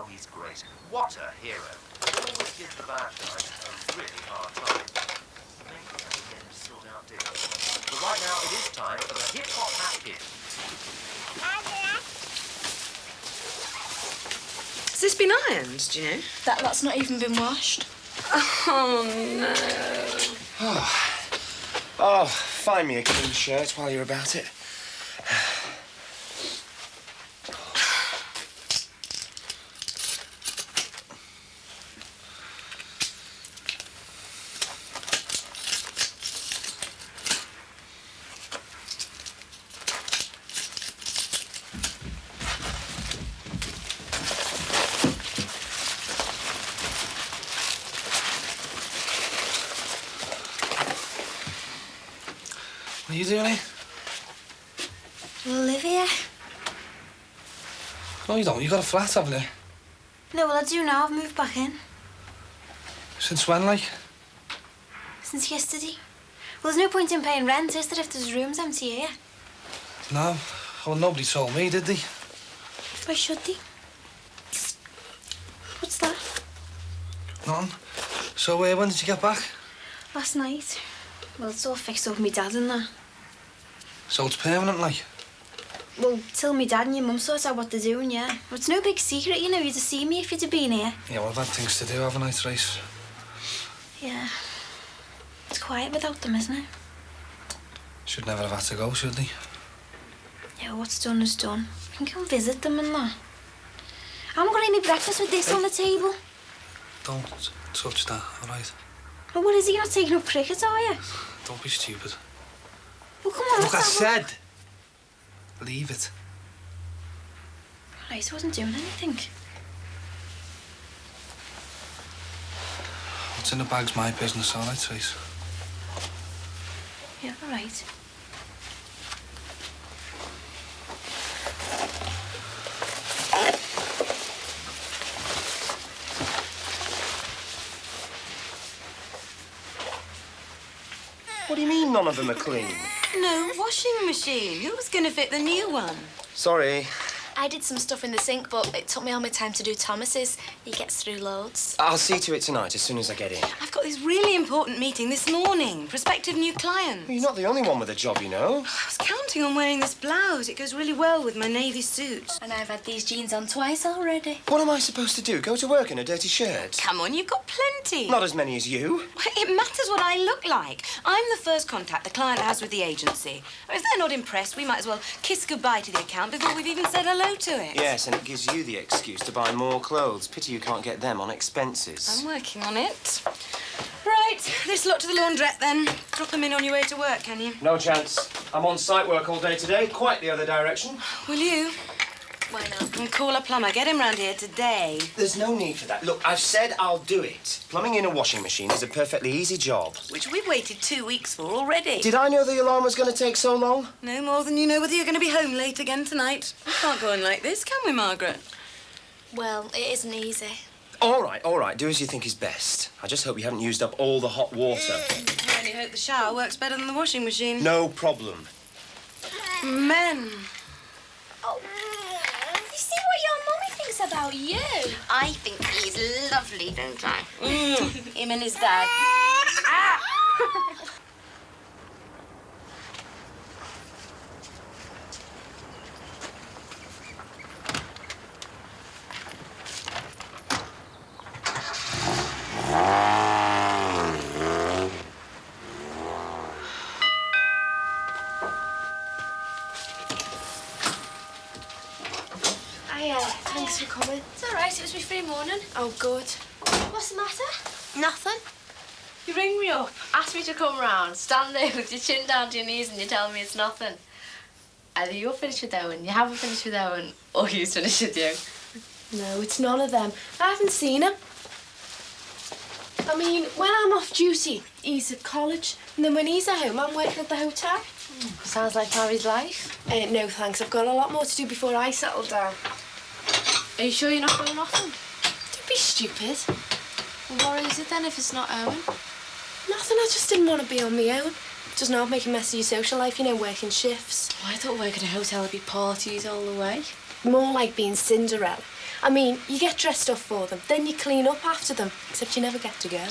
he's great. What a hero. Always gives the bad guys a really hard time. Maybe I can get him to sort out deals. But right now, it is time for the hip-hop hat kid. Has this been ironed, do you know? That's not even been washed. Oh, no. Oh, find me a clean shirt while you're about it. What are you doing here? We'll live here. No, you don't. You got a flat, haven't you? No, well, I do now. I've moved back in. Since when, like? Since yesterday. Well, there's no point in paying rent, is there, if there's rooms empty here? No. Well, nobody told me, did they? Why should they? What's that? Nothing. So, when did you get back? Last night. Well, it's all fixed up with me dad and that. So it's permanent, like? Well, till me dad and your mum sort out what they're doing, yeah. But it's no big secret, you know. You'd have seen me if you'd have been here. Yeah, well, I've had things to do, haven't I, Trace? Yeah. It's quiet without them, isn't it? Should never have had to go, should they? Yeah, what's done is done. You can go and visit them and that. I haven't got any breakfast with this on the table. Don't touch that, all right? Well, what is he? You're not taking up cricket, are you? Don't be stupid. Well, come on, Look, I let's have said, leave it. Right, I wasn't doing anything. What's in the bag's my business, all right, Trace? Yeah, all right. What do you mean none of them are clean? No, washing machine. Who's going to fit the new one? Sorry. I did some stuff in the sink, but it took me all my time to do Thomas's. He gets through loads. I'll see to it tonight as soon as I get in. I've got this really important meeting this morning. Prospective new client. Well, you're not the only one with a job, you know. I was counting on wearing this blouse. It goes really well with my navy suit. And I've had these jeans on twice already. What am I supposed to do? Go to work in a dirty shirt? Come on, you've got plenty. Not as many as you. Well, it matters what I look like. I'm the first contact the client has with the agency. If they're not impressed, we might as well kiss goodbye to the account before we've even said hello to it. Yes, and it gives you the excuse to buy more clothes. Pity you can't get them on expenses. I'm working on it. Right, this lot to the laundrette then. Drop them in on your way to work, can you? No chance. I'm on site work all day today, quite the other direction. Will you? Why not? And call a plumber. Get him round here today. There's no need for that. Look, I've said I'll do it. Plumbing in a washing machine is a perfectly easy job. Which we've waited 2 weeks for already. Did I know the alarm was going to take so long? No more than you know whether you're going to be home late again tonight. We can't go on like this, can we, Margaret? Well, it isn't easy. All right. Do as you think is best. I just hope you haven't used up all the hot water. I only hope the shower works better than the washing machine. No problem. Men. Oh, you see what your mummy thinks about you? I think he's lovely, don't I? Him and his dad. Ah! Thanks for coming. It's all right. It was my free morning. Oh, good. What's the matter? Nothing. You ring me up, ask me to come round, stand there with your chin down to your knees and you tell me it's nothing. Either you're finished with Owen, you haven't finished with Owen, or he's finished with you. No, it's none of them. I haven't seen him. I mean, when I'm off duty, he's at college, and then when he's at home, I'm working at the hotel. Sounds like Harry's life. No, thanks. I've got a lot more to do before I settle down. Are you sure you're not going off him? Don't be stupid. Well, what is it then if it's not Owen? Nothing. I just didn't want to be on my own. Doesn't help make a mess of your social life, you know, working shifts. Oh, I thought working at a hotel would be parties all the way. More like being Cinderella. I mean, you get dressed up for them, then you clean up after them, except you never get to go.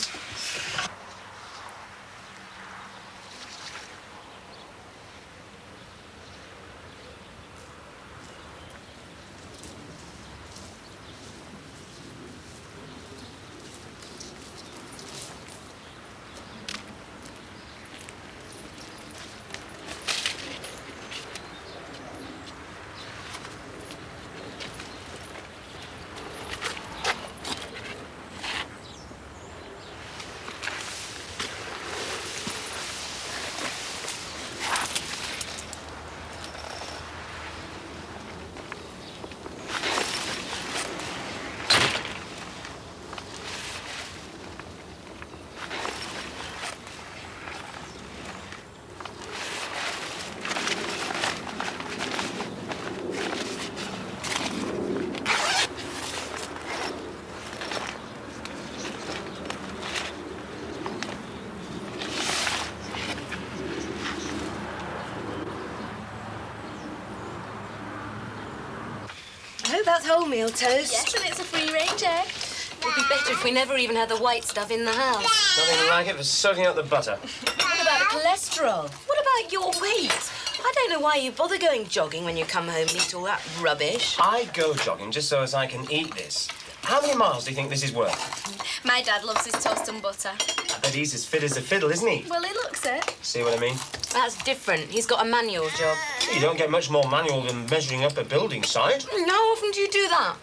I hope that's wholemeal toast. Yes, and it's a free-range egg. It would be better if we never even had the white stuff in the house. Nothing like it for soaking up the butter. What about the cholesterol? What about your weight? I don't know why you bother going jogging when you come home and eat all that rubbish. I go jogging just so as I can eat this. How many miles do you think this is worth? My dad loves his toast and butter. I bet he's as fit as a fiddle, isn't he? Well, he looks it. See what I mean? That's different. He's got a manual job. You don't get much more manual than measuring up a building site. How often do you do that?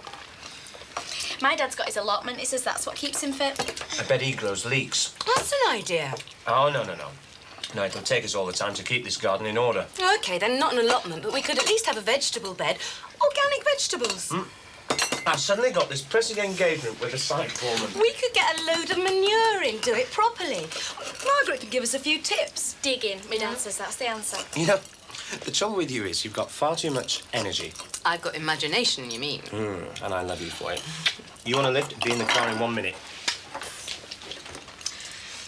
My dad's got his allotment. He says that's what keeps him fit. I bet he grows leeks. That's an idea. Oh, no. No, it'll take us all the time to keep this garden in order. OK, then not an allotment, but we could at least have a vegetable bed. Organic vegetables. I've suddenly got this pressing engagement with a site foreman. We could get a load of manure in, do it properly. Margaret could give us a few tips. Dig in. My dad says that's the answer. You know, the trouble with you is you've got far too much energy. I've got imagination, you mean? And I love you for it. You want to lift? Be in the car in 1 minute.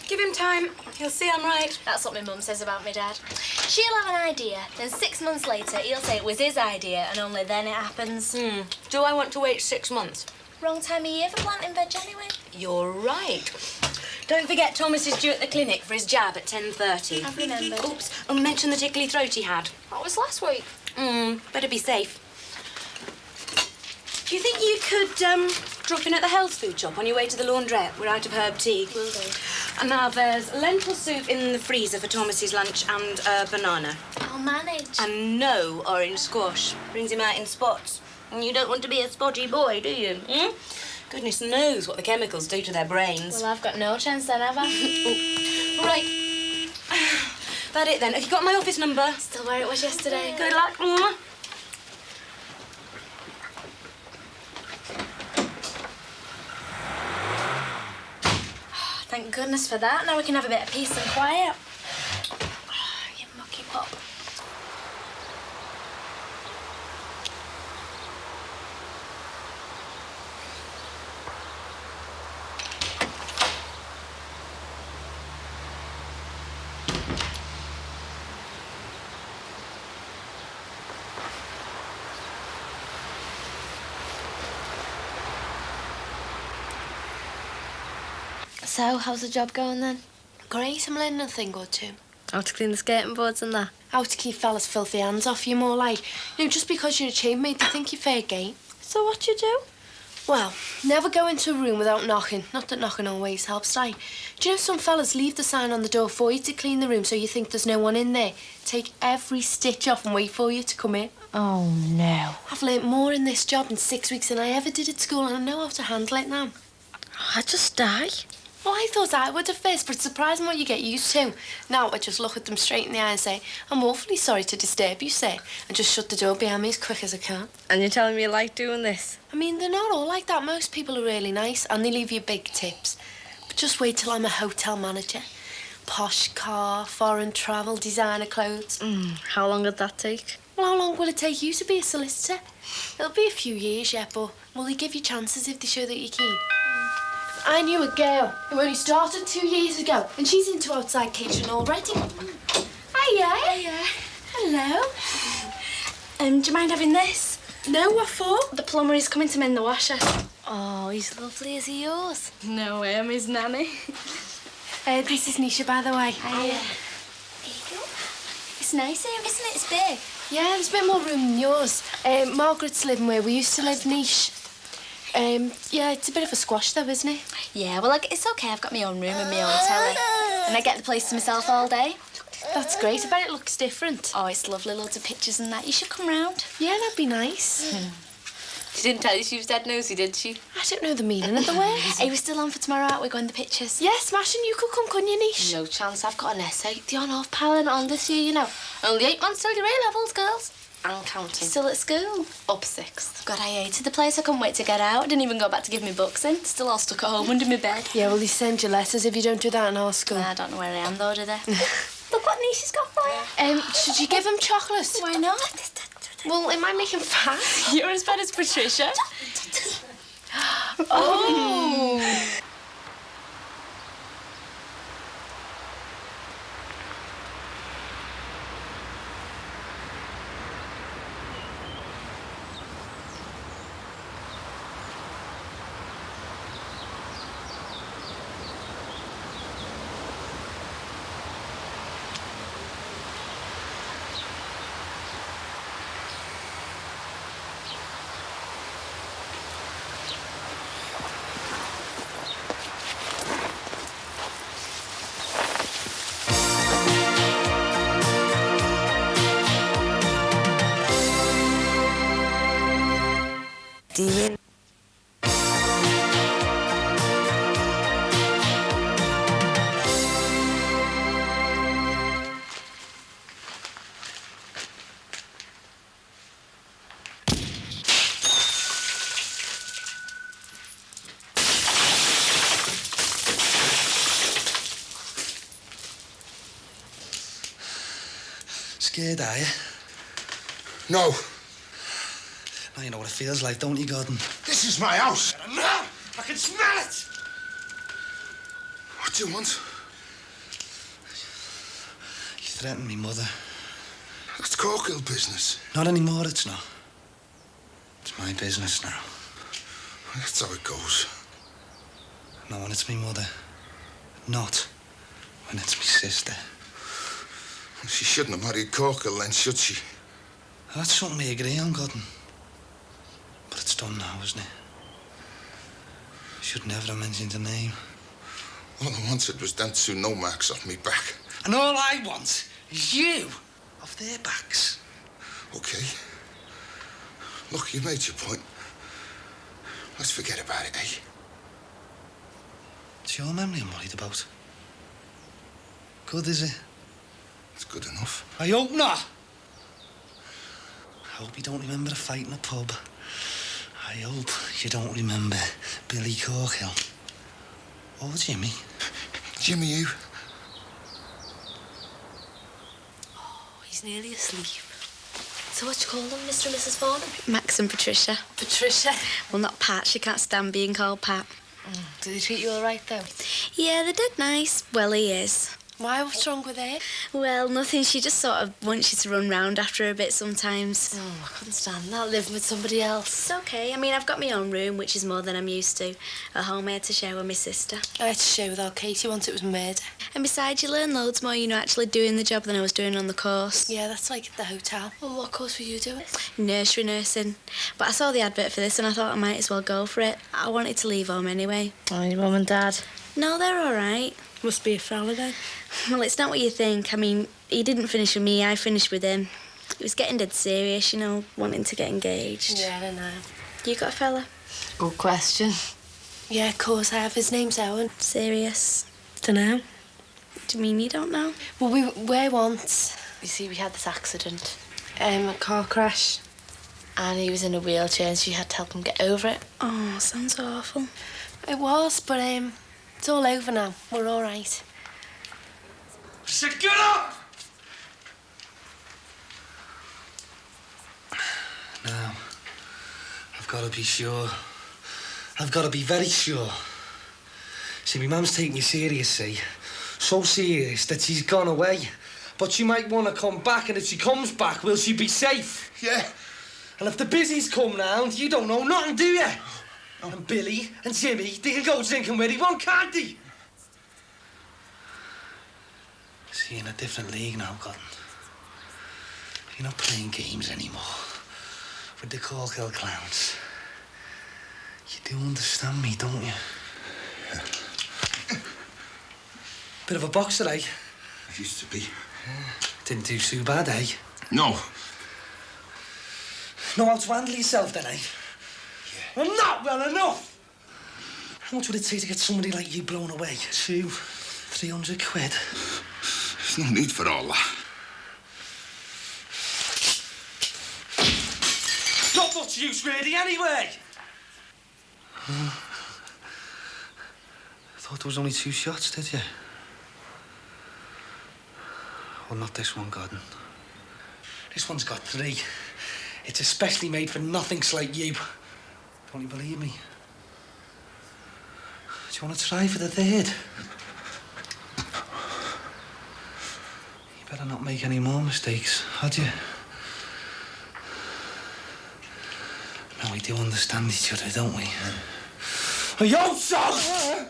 Give him time. He'll see I'm right. That's what my mum says about my dad. She'll have an idea, then 6 months later he'll say it was his idea and only then it happens. Do I want to wait 6 months? Wrong time of year for planting veg anyway. You're right. Don't forget Thomas is due at the clinic for his jab at 10:30. I've remembered. Oops, and mention the tickly throat he had. That was last week. Better be safe. Do you think you could drop in at the health food shop on your way to the laundrette? We're out of herb tea. Will do. And now there's lentil soup in the freezer for Thomas's lunch and a banana. I'll manage. And no orange squash. Brings him out in spots. And you don't want to be a spotty boy, do you? Goodness knows what the chemicals do to their brains. Well, I've got no chance then, have I? Right. That it then. Have you got my office number? Still where it was yesterday. Good luck. Mwah. Thank goodness for that. Now we can have a bit of peace and quiet. You mucky pop. So, how's the job going then? Great, I'm learning a thing or two. How to clean the skating boards and that. How to keep fellas' filthy hands off you, more like. You know, just because you're a chambermaid, they think you're fair game. So what you do? Well, never go into a room without knocking. Not that knocking always helps, like. Do you know some fellas leave the sign on the door for you to clean the room so you think there's no one in there? Take every stitch off and wait for you to come in. Oh, no. I've learnt more in this job in 6 weeks than I ever did at school, and I know how to handle it now. I'd just die. Well, I thought I would at first, but it's surprising what you get used to. Now I just look at them straight in the eye and say, I'm awfully sorry to disturb you, sir, and just shut the door behind me as quick as I can. And you're telling me you like doing this? I mean, they're not all like that. Most people are really nice, and they leave you big tips. But just wait till I'm a hotel manager. Posh car, foreign travel, designer clothes. How long would that take? Well, how long will it take you to be a solicitor? It'll be a few years yet, but will they give you chances if they show that you're keen? I knew a girl who only started 2 years ago, and she's into outside catering already. Hiya. Hello. Do you mind having this? No, what for? The plumber is coming to mend the washer. Oh, he's lovely. Is he yours? No way, I'm his nanny. This is Nisha, by the way. Hiya. Here you go. It's nice here, isn't it? It's big. Yeah, there's a bit more room than yours. Margaret's living where we used to live, Nish. Yeah, it's a bit of a squash, though, isn't it? Yeah, well, it's okay. I've got my own room and my own telly. And I get the place to myself all day. That's great. I bet it looks different. Oh, it's lovely. Loads of pictures and that. You should come round. Yeah, that'd be nice. She didn't tell you she was dead nosy, did she? I don't know the meaning of the word. Hey, we're still on for tomorrow, aren't we, going the pictures? Yeah, smashing. You could come, couldn't you, Nish? No chance. I've got an essay. The on-off pal on this year, you know. Only 8 months till your A-levels, girls. I'm counting. Still at school? Up 6th. God, I hated the place. I couldn't wait to get out. I didn't even go back to give me books in. Still all stuck at home under my bed. Yeah, well, they send you letters if you don't do that in our school. I don't know where I am, though, do they? Look what Nisha's got for you. Should you give him chocolate? Why not? Well, it might make him fat. You're as bad as Patricia. Oh! Demon. Scared, are you? No. Now you know what it feels like, don't you, Gordon? This is my house. No! I can smell it! What do you want? You threatened me, Mother. That's Corkill business. Not anymore, it's not. It's my business now. That's how it goes. Not when it's me mother. Not when it's me sister. She shouldn't have married Corkill then, should she? That's something we agree on, Gordon. But it's done now, isn't it? Should never have mentioned the name. All I wanted was them 2 no marks off me back. And all I want is you off their backs. Okay. Look, you made your point. Let's forget about it, eh? It's your memory I'm worried about. Good, is it? It's good enough. I hope not. I hope you don't remember a fight in a pub. I hope you don't remember Billy Corkill. Or Jimmy. Jimmy, you? Oh, he's nearly asleep. So what you call them, Mr. and Mrs. Farnham? Max and Patricia. Patricia. Well, not Pat. She can't stand being called Pat. Did he treat you all right, though? Yeah, they're dead nice. Well, he is. Why? What's wrong with it? Well, nothing. She just sort of wants you to run round after her a bit sometimes. Oh, I couldn't stand that, living with somebody else. It's okay. I mean, I've got my own room, which is more than I'm used to. At home, I had to share with my sister. I had to share with our Katie once it was murder. And besides, you learn loads more, you know, actually doing the job than I was doing on the course. Yeah, that's like at the hotel. And what course were you doing? Nursery nursing. But I saw the advert for this and I thought I might as well go for it. I wanted to leave home anyway. Oh, your mum and dad? No, they're all right. Must be a fella then. Well, it's not what you think. I mean, he didn't finish with me, I finished with him. He was getting dead serious, you know, wanting to get engaged. Yeah, I know. You got a fella? Good question. Yeah, of course I have. His name's Owen. Serious? Dunno. Do you mean you don't know? Well, we were once. You see, we had this accident. A car crash. And he was in a wheelchair and she had to help him get over it. Oh, sounds awful. It was, but it's all over now. We're all right. So get up! Now, I've got to be sure. I've got to be very sure. See, my mum's taking me serious, see? So serious that she's gone away But she might want to come back, and if she comes back, will she be safe? Yeah. And if the busies come round, you don't know nothing, do you? No. And Billy and Jimmy, they can go drinking where they want, can't they? See, you're in a different league now, Cotton. You're not playing games anymore with the Corkhill clowns. You do understand me, don't you? Yeah. Bit of a boxer, eh? I used to be. Didn't do too bad, eh? No. Know how to handle yourself, then, eh? Yeah. Well, not well enough! How much would it take to get somebody like you blown away? 200, 300 quid? There's no need for all that. Not much use, really, anyway! I thought there was only 2 shots, did you? Well, not this one, Gordon. This one's got 3. It's especially made for nothings like you. Don't you believe me? Do you want to try for the 3rd? You better not make any more mistakes, had you? Now we do understand each other, don't we? Yo, son!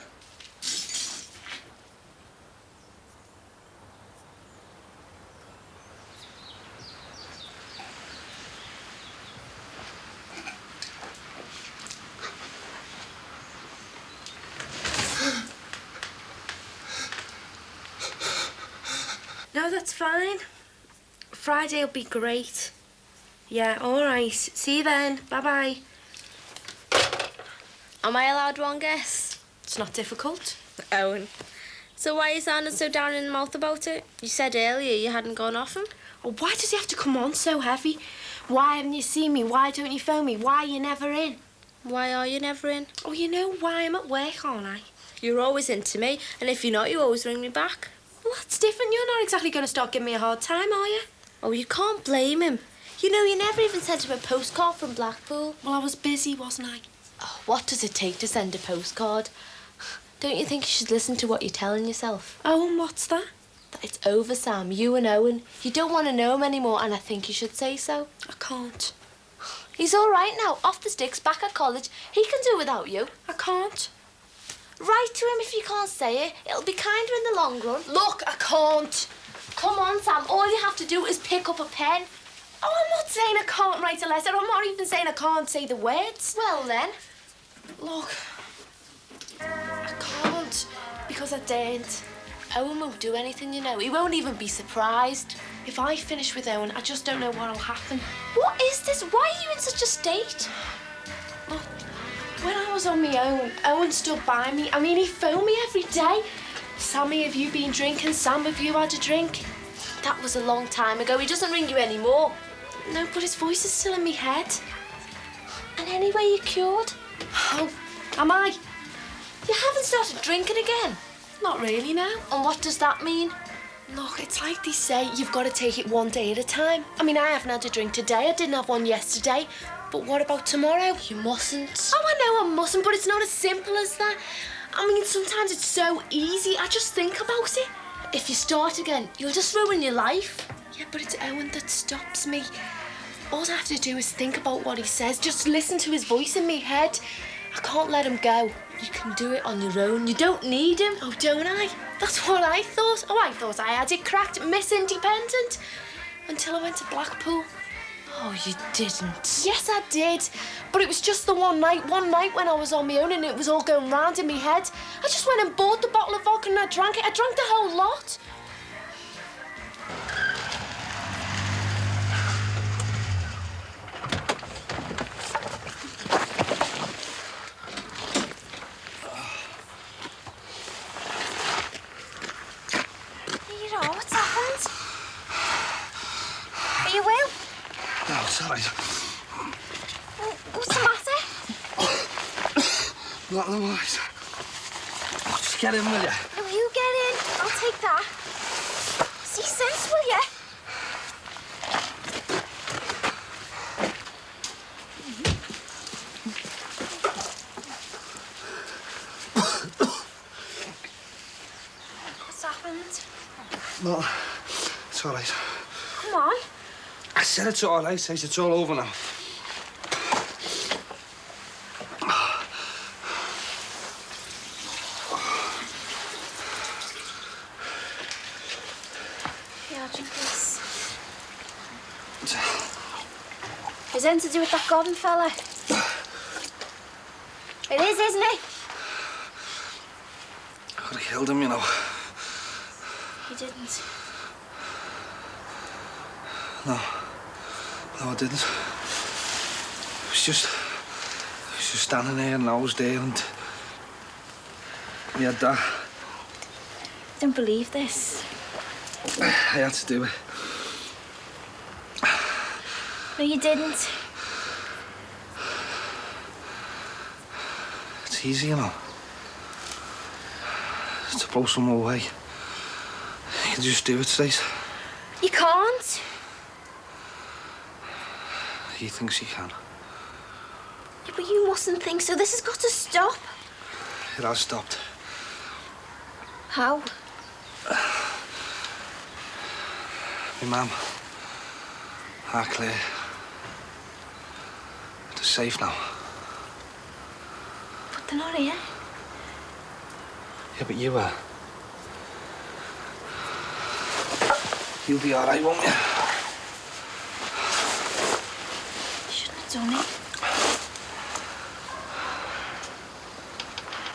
No, that's fine. Friday'll be great. Yeah, all right. See you then. Bye-bye. Am I allowed one guess? It's not difficult. Owen. So why are you sounding so down in the mouth about it? You said earlier you hadn't gone off him. Oh, why does he have to come on so heavy? Why haven't you seen me? Why don't you phone me? Why are you never in? Why are you never in? Oh, you know why I'm at work, aren't I? You're always into me, and if you're not, you always ring me back. Well, that's different. You're not exactly going to start giving me a hard time, are you? Oh, you can't blame him. You know, you never even sent him a postcard from Blackpool. Well, I was busy, wasn't I? Oh, what does it take to send a postcard? Don't you think you should listen to what you're telling yourself? Oh, and what's that? That it's over, Sam. You and Owen. You don't want to know him anymore, and I think you should say so. I can't. He's all right now, off the sticks, back at college. He can do without you. I can't. Write to him if you can't say it. It'll be kinder in the long run. Look, I can't. Come on, Sam. All you have to do is pick up a pen. Oh, I'm not saying I can't write a letter. I'm not even saying I can't say the words. Well, then. Look, I can't because I daren't. Owen won't do anything, you know. He won't even be surprised. If I finish with Owen, I just don't know what'll happen. What is this? Why are you in such a state? Look, when I was on my own, Owen stood by me. I mean, he phoned me every day. Sammy, have you been drinking? Sam, have you had a drink? That was a long time ago. He doesn't ring you anymore. No, but his voice is still in my head. And anyway, you're cured. Oh, am I? You haven't started drinking again. Not really now. And what does that mean? Look, it's like they say, you've got to take it one day at a time. I mean, I haven't had a drink today. I didn't have one yesterday. But what about tomorrow? You mustn't. Oh, I know I mustn't, but it's not as simple as that. I mean, sometimes it's so easy. I just think about it. If you start again, you'll just ruin your life. Yeah, but it's Owen that stops me. All I have to do is think about what he says. Just listen to his voice in my head. I can't let him go. You can do it on your own. You don't need him. Oh, don't I? That's what I thought. Oh, I thought I had it cracked, Miss Independent. Until I went to Blackpool. Oh, you didn't. Yes, I did. But it was just the one night when I was on my own and it was all going round in my head. I just went and bought the bottle of vodka and I drank it. I drank the whole lot. Hero, what's happened? Are you ill? No, sorry. What's the matter? Not the wise. Just get in, will you? No, you get in. I'll take that. See sense, will you? What's happened? Well, It's all right. Come on. I said it's all right, Says it's all over now. Yeah, drink this. Is it anything to do with that Gordon fella? It is, isn't it? I could have killed him, you know. You didn't. No. No, I didn't. I was just standing there and I was there and we had that. I don't believe this. I had to do it. No, you didn't. It's easy, you know. To blow someone away. You can just do it, Stace. You can't. He thinks he can. Yeah, but you mustn't think so. This has got to stop. It has stopped. How? My mum, Claire, they're safe now. But they're not here. Yeah, but you are. You'll be all right, won't you? You shouldn't have done it.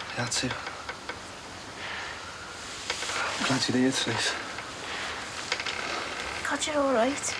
You had to. I'm glad you're here, Trace. God, you're all right.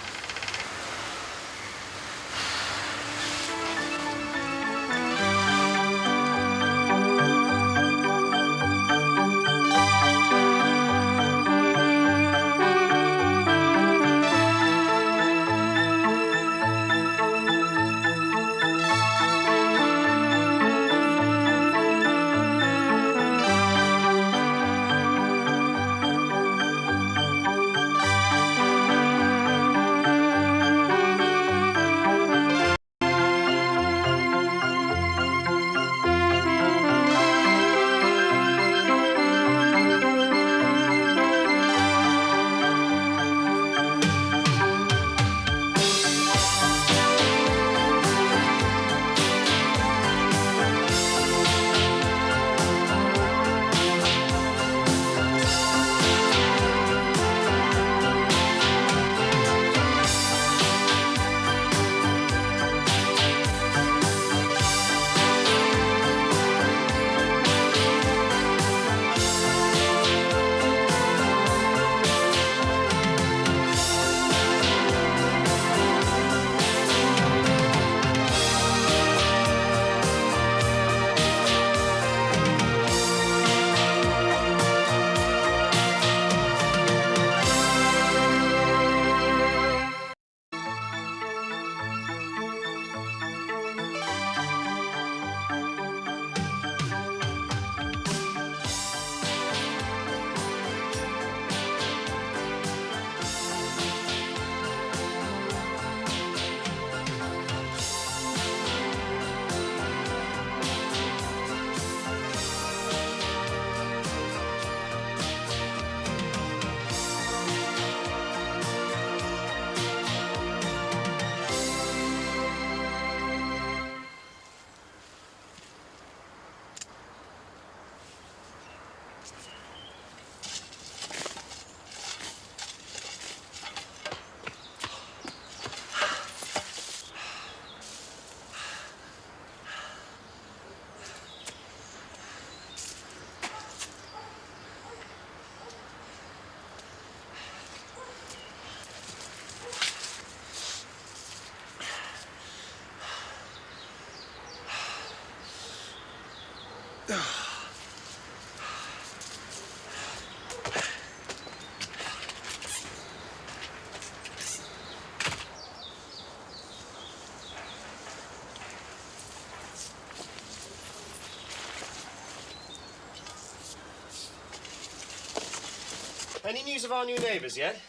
Any news of our new neighbours yet?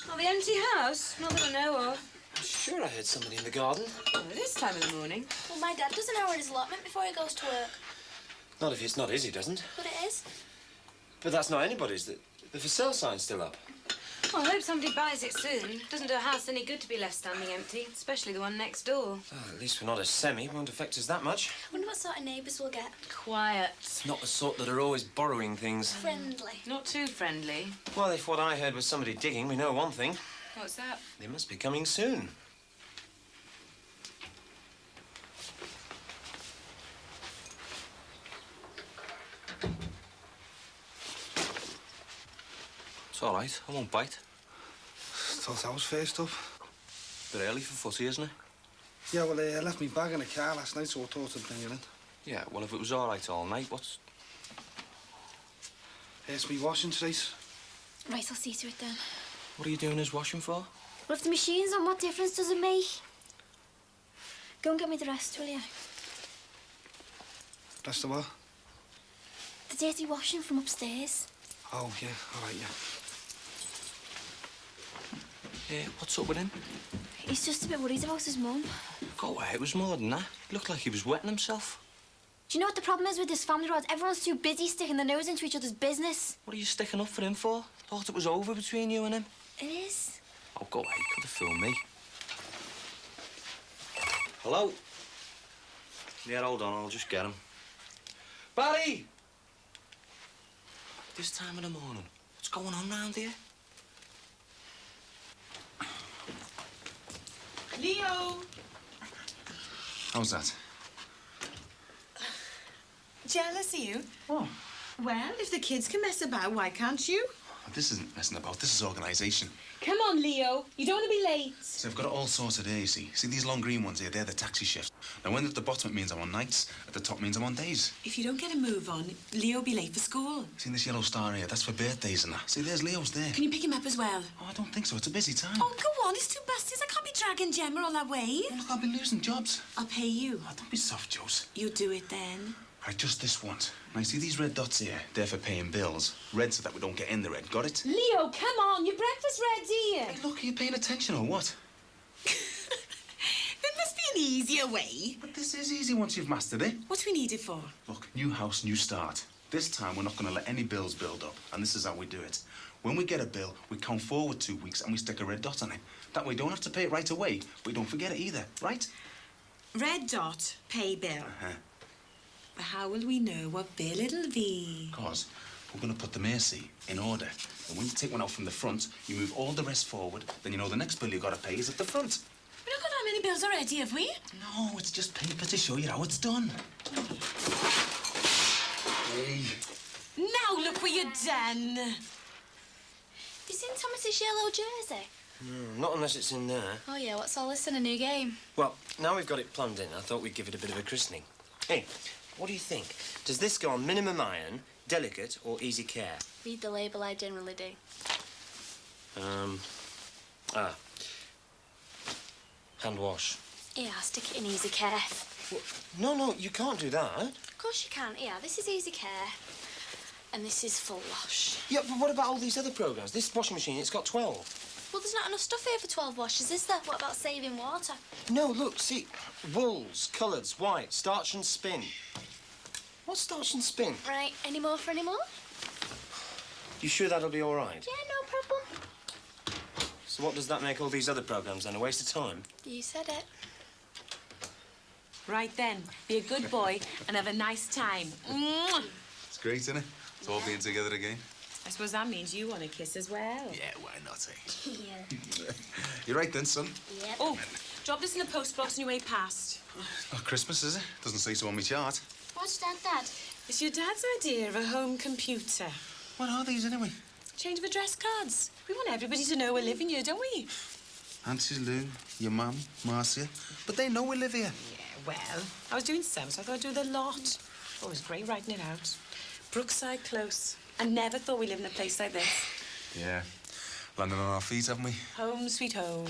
Oh, the empty house? Not that I know of. I'm sure I heard somebody in the garden. Oh, it is time of the morning. Well, my dad does an hour in his allotment before he goes to work. Not if it's not his, he doesn't. But it is. But that's not anybody's. The for sale sign's still up. Well, I hope somebody buys it soon. Doesn't do a house any good to be left standing empty, especially the one next door. Oh, at least we're not a semi. Won't affect us that much. I wonder what sort of neighbours we'll get. Quiet. Not the sort that are always borrowing things. Friendly. Not too friendly. Well, if what I heard was somebody digging, we know one thing. What's that? They must be coming soon. It's all right. I won't bite. Thought I was first up. Bit early for footy, isn't it? Yeah, well, I left my bag in the car last night, so I thought I'd bring it in. Yeah, well, if it was all right all night, what's... It's me washing today. Right, I'll see to it then. What are you doing his washing for? Well, if the machine's on, what difference does it make? Go and get me the rest, will you? Rest of what? The dirty washing from upstairs. Oh, yeah, all right, yeah. Yeah, what's up with him? He's just a bit worried about his mum. Go away, it was more than that. It looked like he was wetting himself. Do you know what the problem is with this family, Rod? Everyone's too busy sticking their nose into each other's business. What are you sticking up for him for? Thought it was over between you and him. It is. Oh, go away, could have fooled me. Hello? Yeah, hold on, I'll just get him. Barry! This time of the morning, what's going on round here? Leo! How's that? Jealous of you? Oh. Well, if the kids can mess about, why can't you? This isn't messing about. This is organisation. Come on, Leo. You don't want to be late. So I've got it all sorted here, you see. See these long green ones here? They're the taxi shifts. Now, when at the bottom it means I'm on nights, at the top means I'm on days. If you don't get a move on, Leo will be late for school. See this yellow star here? That's for birthdays and that. See, there's Leo's there. Can you pick him up as well? Oh, I don't think so. It's a busy time. Oh, go on. It's two bastards. I can't be dragging Gemma all that way. Oh, look, I'll be losing jobs. I'll pay you. Oh, don't be soft, Jose. You do it then. Right, just this once. Now, you see these red dots here? They're for paying bills. Red so that we don't get in the red. Got it? Leo, come on. Your breakfast ready. Hey, look, are you paying attention or what? There must be an easier way. But this is easy once you've mastered it. What do we need it for? Look, new house, new start. This time, we're not going to let any bills build up, and this is how we do it. When we get a bill, we count forward 2 weeks and we stick a red dot on it. That way, we don't have to pay it right away, but we don't forget it either, right? Red dot, pay bill. But how will we know what bill it'll be? Because we're going to put the mercy in order. And when you take one out from the front, you move all the rest forward, then you know the next bill you've got to pay is at the front. We've not got that many bills already, have we? No, it's just paper to show you how it's done. Hey. Now look what you've done. Have you seen Thomas's yellow jersey? Not unless it's in there. Oh, yeah, what's all this in a new game? Well, now we've got it plumbed in, I thought we'd give it a bit of a christening. Hey, what do you think? Does this go on minimum iron, delicate, or easy care? Read the label, I generally do. Hand wash. Yeah, stick it in easy care. No, you can't do that. Of course you can. Yeah, this is easy care. And this is full wash. Yeah, but what about all these other programmes? This washing machine, it's got 12. Well, there's not enough stuff here for 12 washes, is there? What about saving water? No, look, see. Wools, colours, white, starch and spin. What's starch and spin? Right, any more for any more? You sure that'll be all right? Yeah, no problem. So what does that make all these other programmes then? A waste of time? You said it. Right then, be a good boy and have a nice time. Mwah! It's great, isn't it? It's all being together again. I suppose that means you want a kiss as well. Yeah, why not, eh? Yeah. You're right then, son. Yep. Oh, drop this in the post box on your way past. Not Christmas, is it? Doesn't say so on my chart. What's that, Dad? It's your dad's idea of a home computer. What are these, anyway? Change of address cards. We want everybody to know we're living here, don't we? Auntie Lou, your mum, Marcia. But they know we live here. Yeah, well, I was doing some, so I thought I'd do the lot. Oh, it was great writing it out. Brookside Close. I never thought we lived in a place like this. Yeah. Landing on our feet, haven't we? Home sweet home.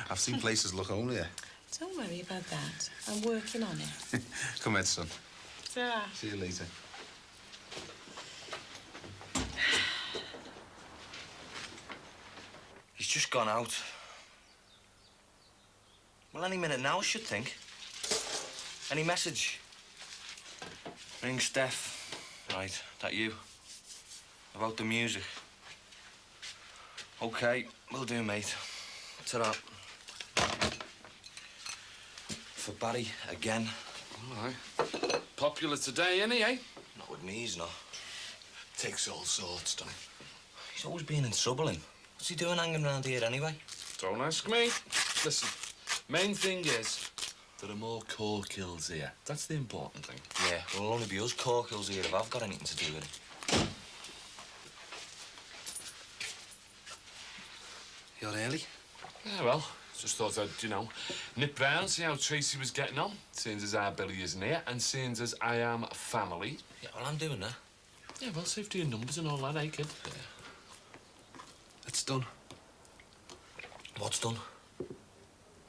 I've seen places look homelier. Don't worry about that. I'm working on it. Come ahead, son. Ta. See you later. He's just gone out. Well, any minute now, I should think. Any message? Ring Steph. Right, that you? About the music. OK, will do, mate. Ta-ra. For Barry, again. All right. Popular today, ain't he, eh? Not with me, he's not. Takes all sorts, don't it? He's always been in trouble, him. What's he doing hanging around here anyway? Don't ask me. Listen, main thing is there are more core kills here. That's the important thing. Yeah, well, it'll only be us corkles here if I've got anything to do with it. You're early? Yeah, well, just thought I'd, nip round, see how Tracy was getting on, seeing as our Billy isn't here, and seeing as I am family. Yeah, well, I'm doing that. Yeah, well, safety in numbers and all that, eh, kid? Yeah. It's done. What's done?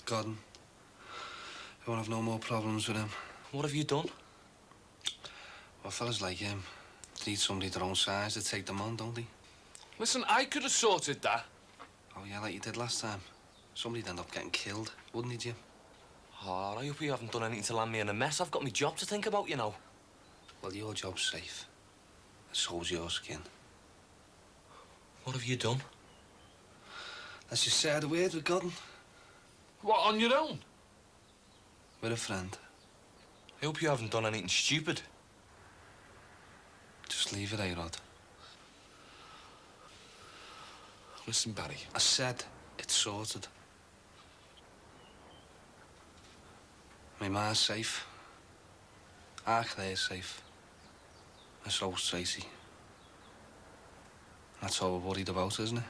Gordon. I won't have no more problems with him. What have you done? Well, fellas like him need somebody their own size to take them on, don't they? Listen, I could have sorted that. Oh, yeah, like you did last time. Somebody'd end up getting killed, wouldn't he, Jim? Oh, I hope you haven't done anything to land me in a mess. I've got my job to think about, you know. Well, your job's safe. And so's your skin. What have you done? Let's just say I had a word with Gordon. What, on your own? With a friend. I hope you haven't done anything stupid. Just leave it, Rod. Listen, Barry. I said it's sorted. My ma's safe. Our Claire's safe. And so's Tracy. That's all we're worried about, isn't it?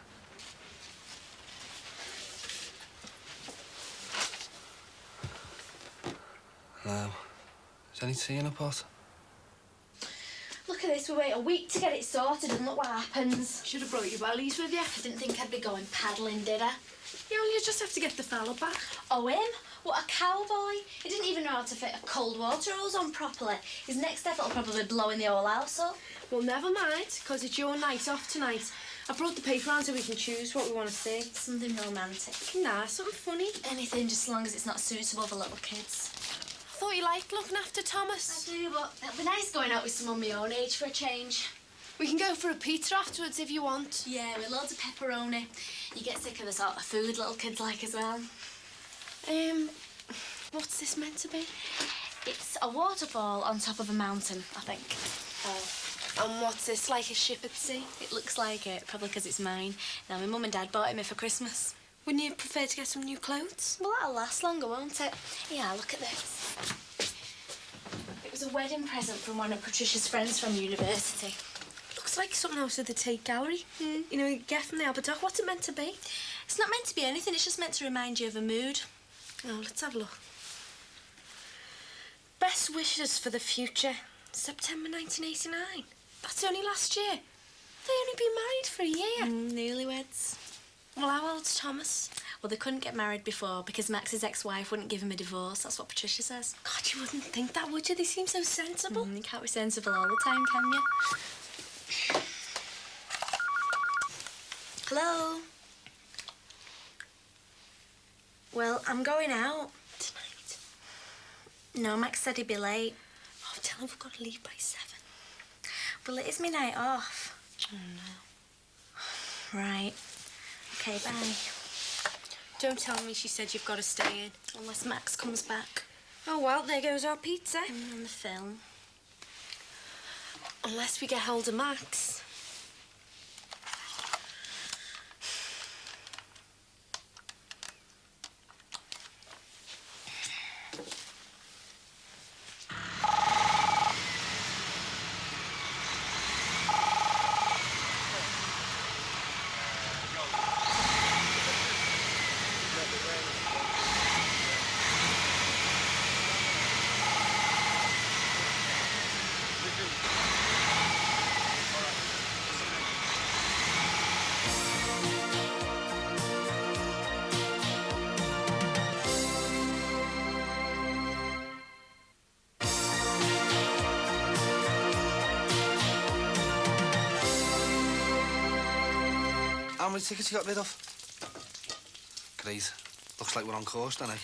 Now, is any tea in a pot? Look at this, we wait a week to get it sorted and look what happens. Should have brought your wellies with you. I didn't think I'd be going paddling, did I? Yeah, well, you just have to get the fella back. Oh, him? What a cowboy. He didn't even know how to fit a cold water hose on properly. His next step will probably blow in the whole house up. Well, never mind, because it's your night off tonight. I brought the paper around so we can choose what we want to see. Something romantic. Nah, something funny. Anything, just as long as it's not suitable for little kids. I thought you liked looking after Thomas. I do, but it'll be nice going out with someone my own age for a change. We can go for a pizza afterwards if you want. Yeah, with loads of pepperoni. You get sick of the sort of food little kids like as well. What's this meant to be? It's a waterfall on top of a mountain, I think. Oh. And what's this, like a ship at sea? It looks like it, probably because it's mine. Now, my mum and dad bought it me for Christmas. Wouldn't you prefer to get some new clothes? Well, that'll last longer, won't it? Yeah, look at this. It was a wedding present from one of Patricia's friends from university. Looks like something out of the Tate Gallery. You know, you get from the Alberdock. What's it meant to be? It's not meant to be anything, it's just meant to remind you of a mood. Oh, let's have a look. Best wishes for the future. September 1989. That's only last year. They only been married for a year. Newlyweds. Well, how old's Thomas? Well, they couldn't get married before because Max's ex-wife wouldn't give him a divorce. That's what Patricia says. God, you wouldn't think that, would you? They seem so sensible. You can't be sensible all the time, can you? Hello? Well, I'm going out. Tonight? No, Max said he'd be late. Oh, tell him we've got to leave by 7. Well, it is my night off. Oh, no. Right. Okay, bye. Don't tell me she said you've got to stay in. Unless Max comes back. Oh, well, there goes our pizza. And the film. Unless we get hold of Max. How many tickets you got rid of? Great. Looks like we're on course then, eh?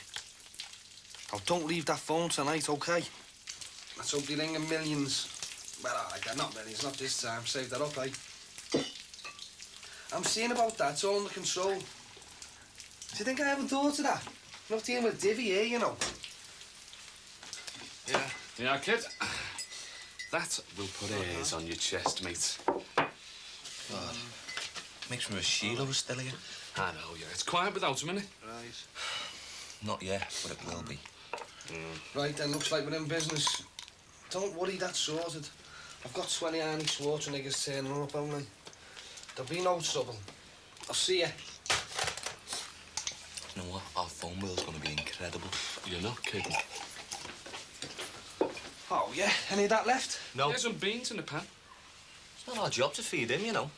Oh, don't leave that phone tonight, OK? Let's hope they ring in millions. Well, not millions, not this time. Save that up, eh? I'm seeing about that. It's all under control. Do you think I haven't thought of that? I'm not dealing with divvy here, you know. Yeah. Yeah, kid. That will put hairs on your chest, mate. God. Makes me a Sheila was still here. I know, yeah. It's quiet without him, innit? Right. Not yet, but it will be. Right, then, looks like we're in business. Don't worry, that's sorted. I've got 20 Arnie Schwarzeneggers turning up only. There'll be no trouble. I'll see you. You know what? Our phone bill's gonna be incredible. You're not kidding. Oh, yeah? Any of that left? No. There's some beans in the pan. It's not our job to feed him, you know.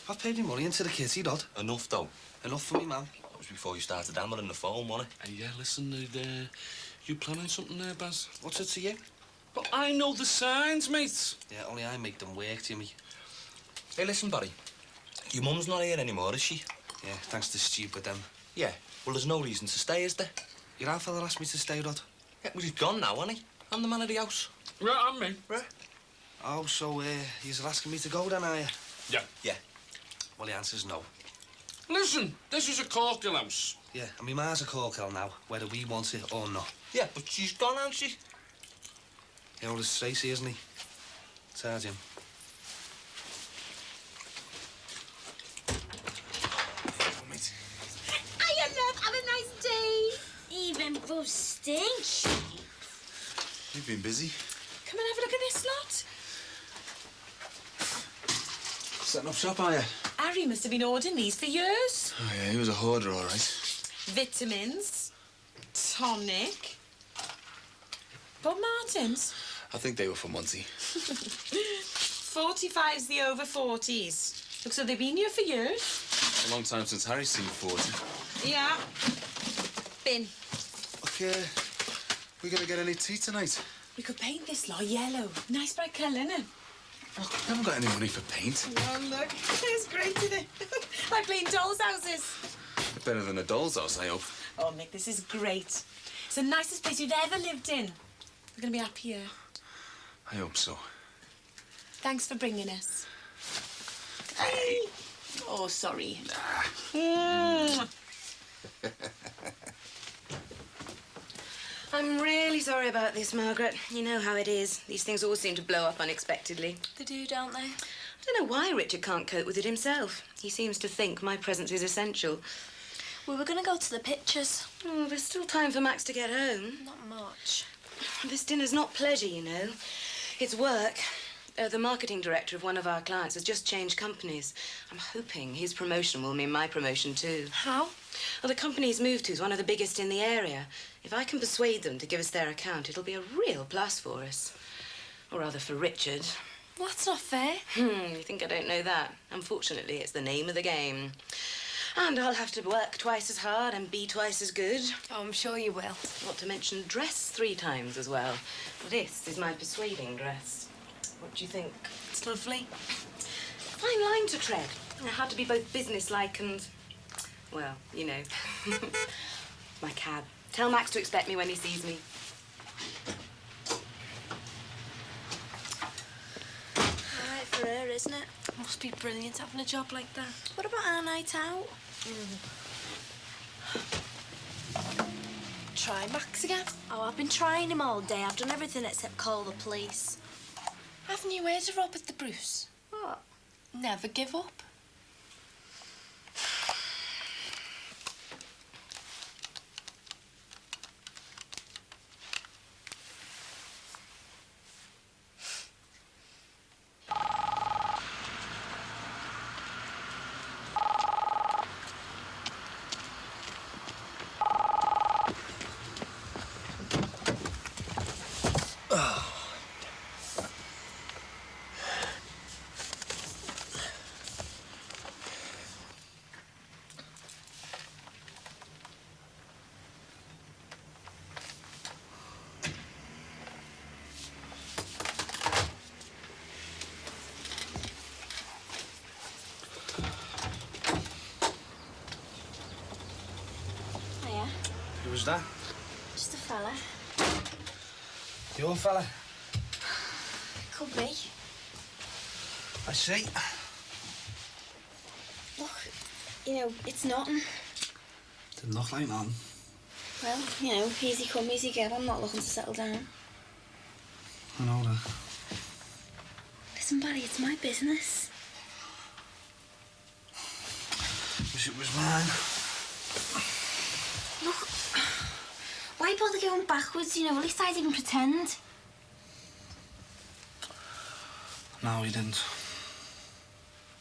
I've paid me money into the kitty, Dad. Enough, though. Enough for me, man. That was before you started hammering the phone, wasn't it? Hey, yeah, listen, you planning something there, Baz? What's it to you? But I know the signs, mate. Yeah, only I make them work, Jimmy. Hey, listen, Barry. Your mum's not here anymore, is she? Yeah, thanks to stupid them. Yeah. Well, there's no reason to stay, is there? Your old fella asked me to stay, Rod. Yeah, well, he's gone now, hasn't he? I'm the man of the house. Right, I'm me. Right. Oh, so, you're asking me to go then, are you? Yeah. Yeah. Well, the answer's no. Listen, this is a corker house. Yeah, and my ma's a corkel now, whether we want it or not. Yeah, but she's gone, hasn't she? The oldest Tracy, isn't he? Charge him. Hiya, love. Have a nice day. Even boosting. You've been busy. Come and have a look at this lot. Setting up shop, are you? Harry must have been ordering these for years. Oh, yeah, he was a hoarder, all right. Vitamins, tonic. Bob Martens. I think they were for Monty. 45's the over 40s. Looks like they've been here for years. A long time since Harry's seen 40. Yeah. Bin. Okay, we gonna get any tea tonight? We could paint this lot yellow. Nice bright colour, innit? Oh, we haven't got any money for paint. Oh, look. It's great, isn't it? Like playing dolls' houses. Better than a doll's house, I hope. Oh, Mick, this is great. It's the nicest place you've ever lived in. We're going to be happy here. I hope so. Thanks for bringing us. Hey. Oh, sorry. I'm really sorry about this, Margaret. You know how it is. These things always seem to blow up unexpectedly. They do, don't they? I don't know why Richard can't cope with it himself. He seems to think my presence is essential. We were going to go to the pictures. Oh, there's still time for Max to get home. Not much. This dinner's not pleasure, you know. It's work. The marketing director of one of our clients has just changed companies. I'm hoping his promotion will mean my promotion too. How? Well, the company he's moved to is one of the biggest in the area. If I can persuade them to give us their account, it'll be a real plus for us. Or rather, for Richard. Well, that's not fair. You think I don't know that? Unfortunately, it's the name of the game. And I'll have to work twice as hard and be twice as good. Oh, I'm sure you will. Not to mention dress 3 times as well. This is my persuading dress. What do you think? It's lovely. Fine line to tread. I had to be both businesslike and, well, you know. My cab. Tell Max to expect me when he sees me. All right for her, isn't it? Must be brilliant having a job like that. What about our night out? Try Max again. Oh, I've been trying him all day. I've done everything except call the police. Haven't you heard of Robert the Bruce? What? Never give up. Who's that? Just a fella. Your fella? Could be. I see. Look, You know, it's nothing. Didn't look like nothing. Well, you know, easy come, easy go. I'm not looking to settle down. I know that. Listen, Barry, it's my business. Wish it was mine. Look, why bother going backwards, you know? At least I'd even pretend. No, he didn't.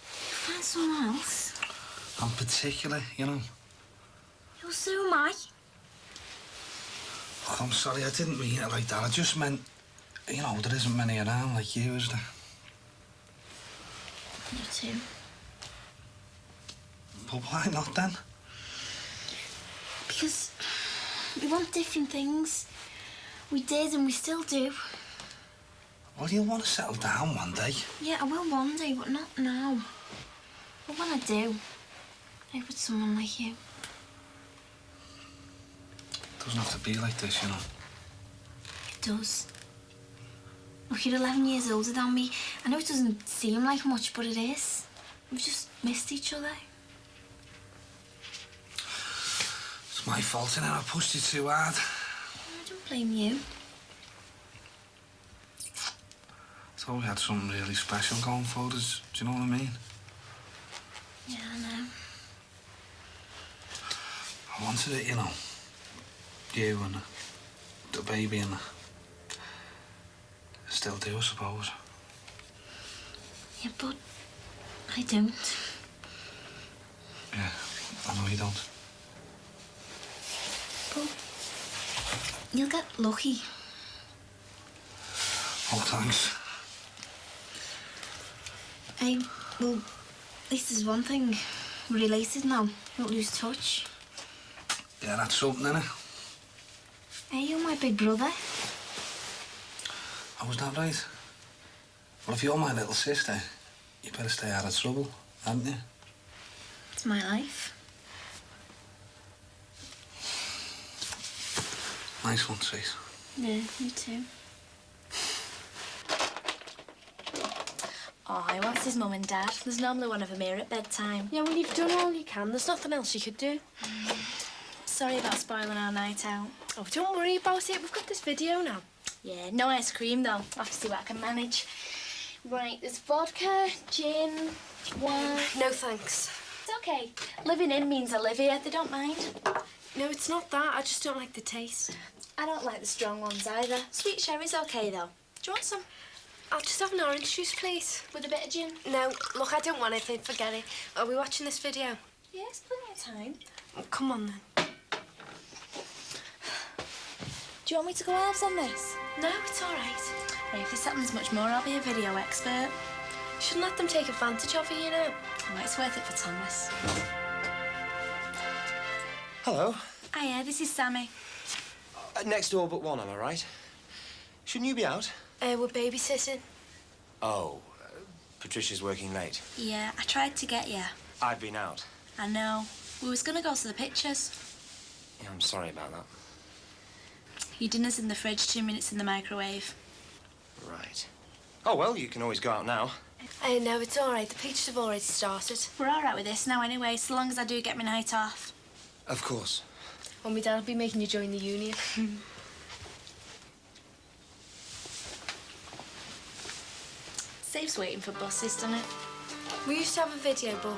Find someone else. I'm particular, you know. Well, so am I. Look, I'm sorry, I didn't mean it like that. I just meant, you know, there isn't many around like you, is there? You too. But why not then? Because we want different things. We did and we still do. Well, you'll want to settle down one day. Yeah, I will one day, but not now. But when I do, I'm with someone like you. It doesn't have to be like this, you know. It does. Look, you're 11 years older than me. I know it doesn't seem like much, but it is. We've just missed each other. It's my fault, innit? I pushed you too hard. I don't blame you. Thought we had something really special going for us. Do you know what I mean? Yeah, I know. I wanted it, you know. You and the baby and still do, I suppose. Yeah, but I don't. Yeah, I know you don't. But you'll get lucky. Oh, thanks. Well, at least there's one thing. We're related now. Don't lose touch. Yeah, that's something, innit? Hey, you're my big brother. Oh, was that right? Well, if you're my little sister, you better stay out of trouble, haven't you? It's my life. Nice one, Trace. Yeah, you too. Oh, he wants his mum and dad. There's normally one of them here at bedtime. Yeah, well, you've done all you can. There's nothing else you could do. Sorry about spoiling our night out. Oh, don't worry about it. We've got this video now. Yeah, no ice cream, though. I'll have to see what I can manage. Right, there's vodka, gin, wine. No, thanks. It's okay. Living in means I live here. They don't mind. No, it's not that. I just don't like the taste. I don't like the strong ones either. Sweet sherry's okay, though. Do you want some? I'll just have an orange juice, please. With a bit of gin? No, look, I don't want anything. Forget it. Are we watching this video? Yes, plenty of time. Oh, come on, then. Do you want me to go halves on this? No, it's all right. Right, if this happens much more, I'll be a video expert. You shouldn't let them take advantage of you, you know. Oh, it's worth it for Thomas. Hello. Hiya, this is Sammy. Next door but one, am I right? Shouldn't you be out? We're babysitting. Oh, Patricia's working late. Yeah, I tried to get you. I've been out. I know. We was gonna go to the pictures. Yeah, I'm sorry about that. Your dinner's in the fridge, 2 minutes in the microwave. Right. Oh, well, you can always go out now. No, it's all right. The pictures have already started. We're all right with this now anyway, so long as I do get my night off. Of course. Well, my dad'll be making you join the union. Saves waiting for buses, doesn't it? We used to have a video, but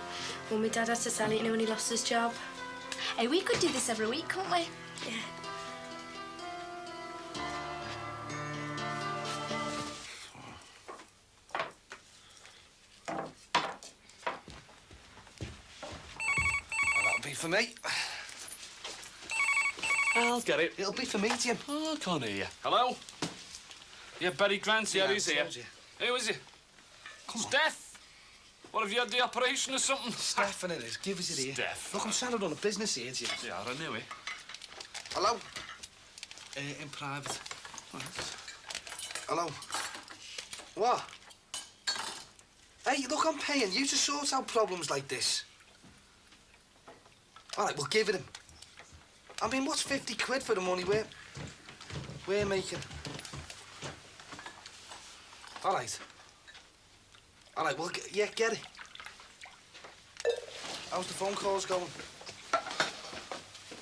when my dad had to sell it, you know, when he lost his job. Hey, we could do this every week, couldn't we? Yeah. That'll be for me. I'll get it. It'll be for me, Jim. Oh, I can't hear you. Hello? Yeah, Betty Grant, yeah, he's here. Who is he? Steph? What, have you had the operation or something? Steph, and it is. Give us it here. Steph. Look, I'm trying to run a business here, Jim. Yeah, I knew it. Hello? In private. Hello? What? Hey, look, I'm paying you to sort out problems like this. All right, we'll give it him. I mean, what's 50 quid for the money we're making? All right. All right, well, yeah, get it. How's the phone calls going?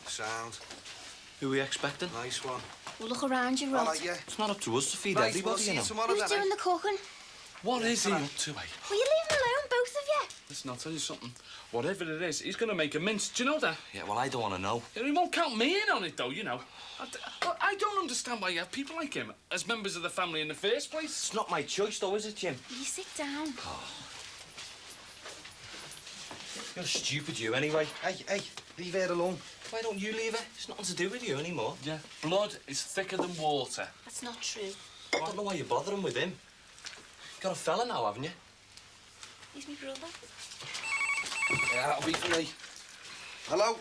Sound. Who are we expecting? Nice one. Well, look around you, Rod. All right, yeah. It's not up to us to feed Right, everybody, we'll see you know. tomorrow Who's then, doing the cooking? What is he up to, eh? Will you leave him alone, both of you? Listen, I'll tell you something. Whatever it is, he's going to make a mince. Do you know that? Yeah, well, I don't want to know. Yeah, he won't count me in on it, though, you know. I don't understand why you have people like him as members of the family in the first place. It's not my choice, though, is it, Jim? You sit down. You're stupid, you, anyway. Hey, leave her alone. Why don't you leave her? It's nothing to do with you anymore. Yeah, blood is thicker than water. That's not true. I don't know why you're bothering with him. You've got a fella now, haven't you? He's my brother. Yeah, that'll be for me. Hello?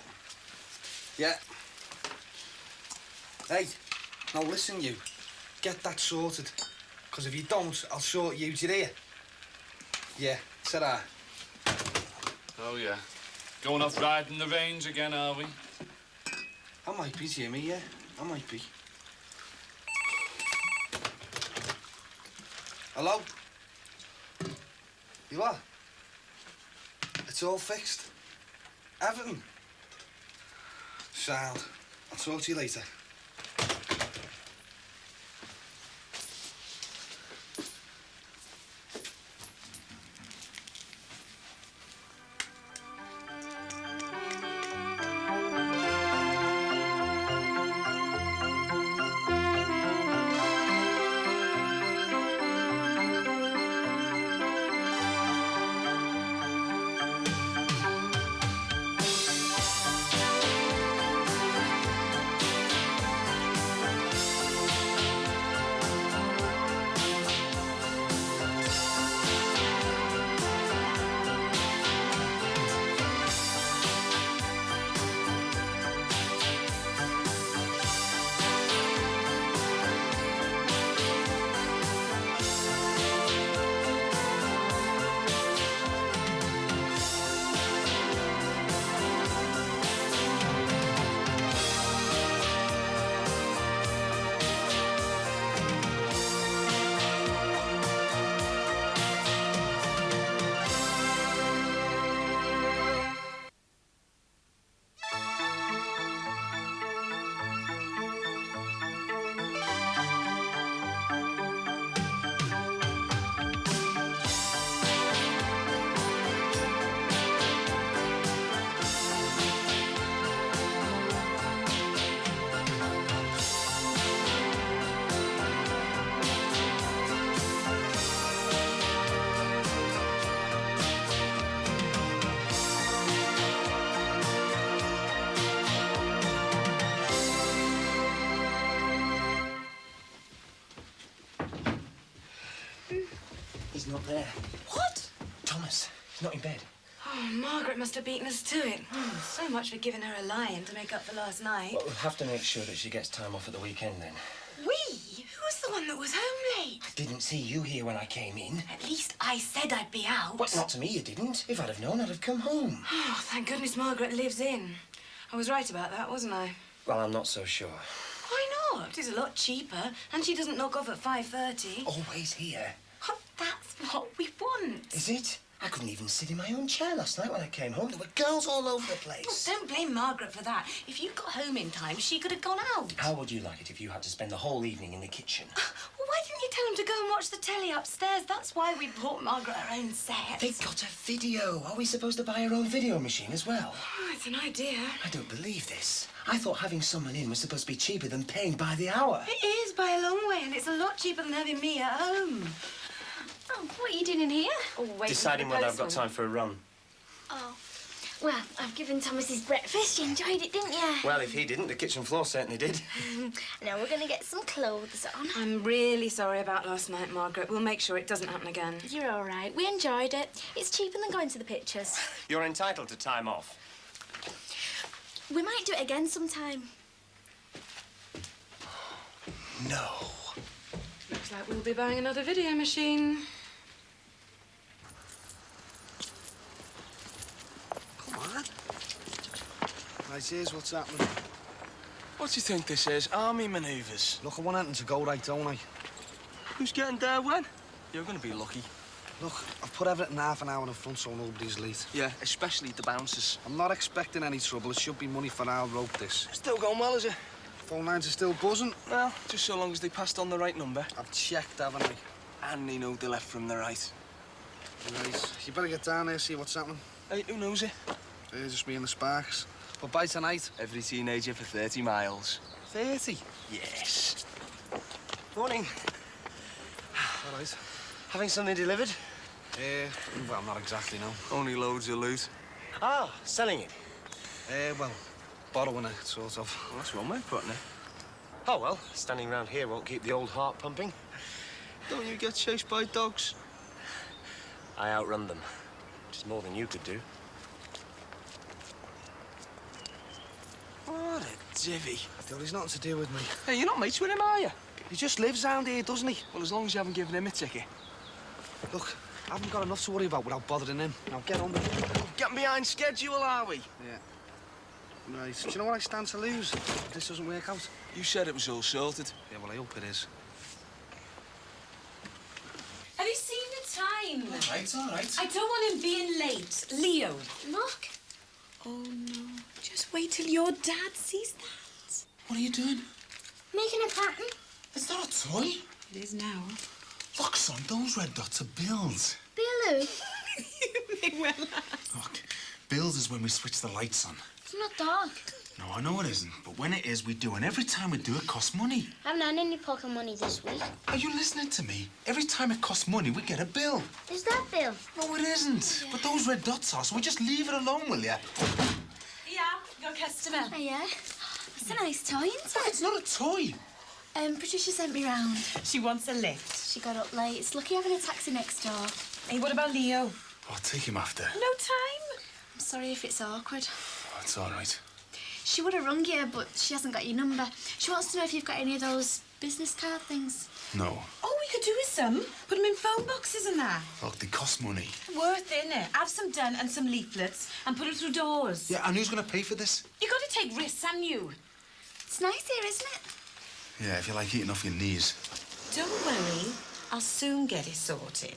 Yeah. Hey, now listen, you. Get that sorted. Because if you don't, I'll sort you. Do you hear? Yeah, ta-ra. Oh, yeah. Going off riding the range again, are we? I might be, Jimmy, yeah. I might be. Hello? You are? It's all fixed. Everything. Sound. I'll talk to you later. He's not there. What? Thomas, he's not in bed. Oh, Margaret must have beaten us to it. So much for giving her a lie-in to make up for last night. Well, we'll have to make sure that she gets time off at the weekend, then. We? Who was the one that was home late? I didn't see you here when I came in. At least I said I'd be out. Well, not to me, you didn't. If I'd have known, I'd have come home. Oh, thank goodness Margaret lives in. I was right about that, wasn't I? Well, I'm not so sure. Why not? It's a lot cheaper, and she doesn't knock off at 5:30. Always here. Oh, that's what we want. Is it? I couldn't even sit in my own chair last night when I came home. There were girls all over the place. Oh, don't blame Margaret for that. If you got home in time, she could have gone out. How would you like it if you had to spend the whole evening in the kitchen? Well, why didn't you tell them to go and watch the telly upstairs? That's why we bought Margaret her own set. They got a video. Are we supposed to buy our own video machine as well? Oh, it's an idea. I don't believe this. I thought having someone in was supposed to be cheaper than paying by the hour. It is by a long way, and it's a lot cheaper than having me at home. Oh, what are you doing in here? Oh, wait. Deciding whether I've got time for a run. Oh. Well, I've given Thomas his breakfast. You enjoyed it, didn't you? Well, if he didn't, the kitchen floor certainly did. Now we're going to get some clothes on. I'm really sorry about last night, Margaret. We'll make sure it doesn't happen again. You're all right. We enjoyed it. It's cheaper than going to the pictures. You're entitled to time off. We might do it again sometime. No. Looks like we'll be buying another video machine. Come on. Right, here's what's happening. What do you think this is? Army manoeuvres? Look, I want anything to go right, don't I? Who's getting there when? You're going to be lucky. Look, I've put everything half an hour in front so nobody's late. Yeah, especially the bouncers. I'm not expecting any trouble. It should be money for I'll rope this. Still going well, is it? Phone lines are still buzzing. Well, just so long as they passed on the right number. I've checked, haven't I? And they know the left from the right. Right. You better get down there, see what's happening. Hey, who knows it? Just me and the Sparks. But by tonight... Every teenager for 30 miles. 30? Yes. Morning. All right. Having something delivered? Well, not exactly, no. Only loads of loot. Ah, selling it. Well, borrowing it, sort of. Well, that's one way of putting it. Oh, well, standing around here won't keep the old heart pumping. Don't you get chased by dogs? I outrun them, which is more than you could do. What a divvy. Phil, he's nothing to do with me. Hey, you're not mates with him, are you? He just lives round here, doesn't he? Well, as long as you haven't given him a ticket. Look, I haven't got enough to worry about without bothering him. Now get on with it. Getting behind schedule, are we? Yeah. Right. Do you know what I stand to lose if this doesn't work out? You said it was all sorted. Yeah, well, I hope it is. Have you seen the time? All right. I don't want him being late. Leo. Look. Oh, no. Just wait till your dad sees that. What are you doing? Making a pattern. Is that a toy? It is now. Look, son, those red dots are bills. Billy. They well Look, bills is when we switch the lights on. It's not dark. No, I know it isn't, but when it is, we do, and every time we do, it costs money. I haven't had any pocket money this week. Are you listening to me? Every time it costs money, we get a bill. Is that Bill? No, it isn't. Yeah. But those red dots are, so we just leave it alone, will ya? Yeah, your customer. Oh, yeah. It's a nice toy, isn't No, it? it's not a toy. Patricia sent me round. She wants a lift. She got up late. It's lucky having a taxi next door. Hey, what about Leo? I'll take him after. No time. I'm sorry if it's awkward. It's all right. She would have rung you, but she hasn't got your number. She wants to know if you've got any of those business card things. No. Oh, we could do with some. Put them in phone boxes and that. Look, they cost money. Worth it, innit? Have some done and some leaflets and put them through doors. Yeah, and who's going to pay for this? You got to take risks, haven't you? It's nice here, isn't it? Yeah, if you like eating off your knees. Don't worry. I'll soon get it sorted.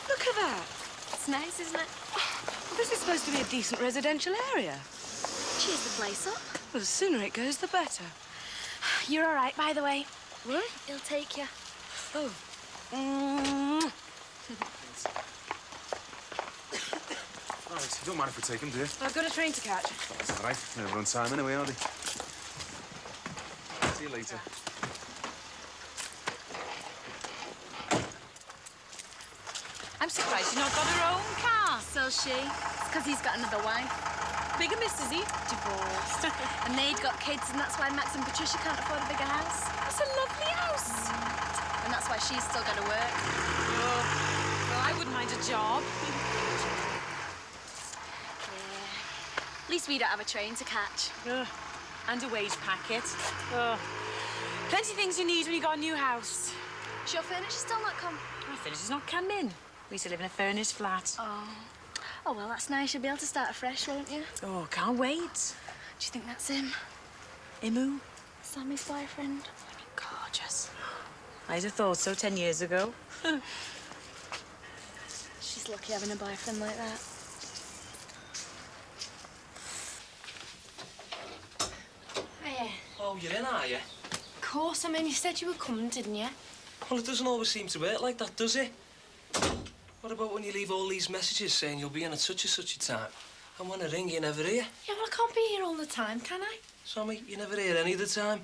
Look at that. It's nice, isn't it? Well, this is supposed to be a decent residential area. Cheers the place up. Well, the sooner it goes, the better. You're all right, by the way. What? He'll take you. Oh. Right, you don't mind if we take him, do you? I've got a train to catch. That's all right. Never on time anyway, are they? See you later. I'm surprised she's not got her own car. So she. It's because he's got another wife. Bigamist, is he? Divorced. And they'd got kids, and that's why Max and Patricia can't afford a bigger house. That's a lovely house. And that's why she's still got to work. Oh, well, I wouldn't mind a job. At least we don't have a train to catch. And a wage packet. Plenty of things you need when you got a new house. Is your furniture still not come? My furniture's not come in. We used to live in a furnished flat. Oh, well, that's nice. You'll be able to start afresh, won't you? Oh, can't wait. Do you think that's him? Imu? Sammy's boyfriend? Gorgeous. I'd have thought so 10 years ago. She's lucky having a boyfriend like that. Hiya. Oh, you're in, are you? Of course, I mean, you said you were coming, didn't you? Well, it doesn't always seem to work like that, does it? What about when you leave all these messages saying you'll be in at such and such a time? And when I ring, you never hear. Yeah, well, I can't be here all the time, can I? Sammy, you never hear any of the time.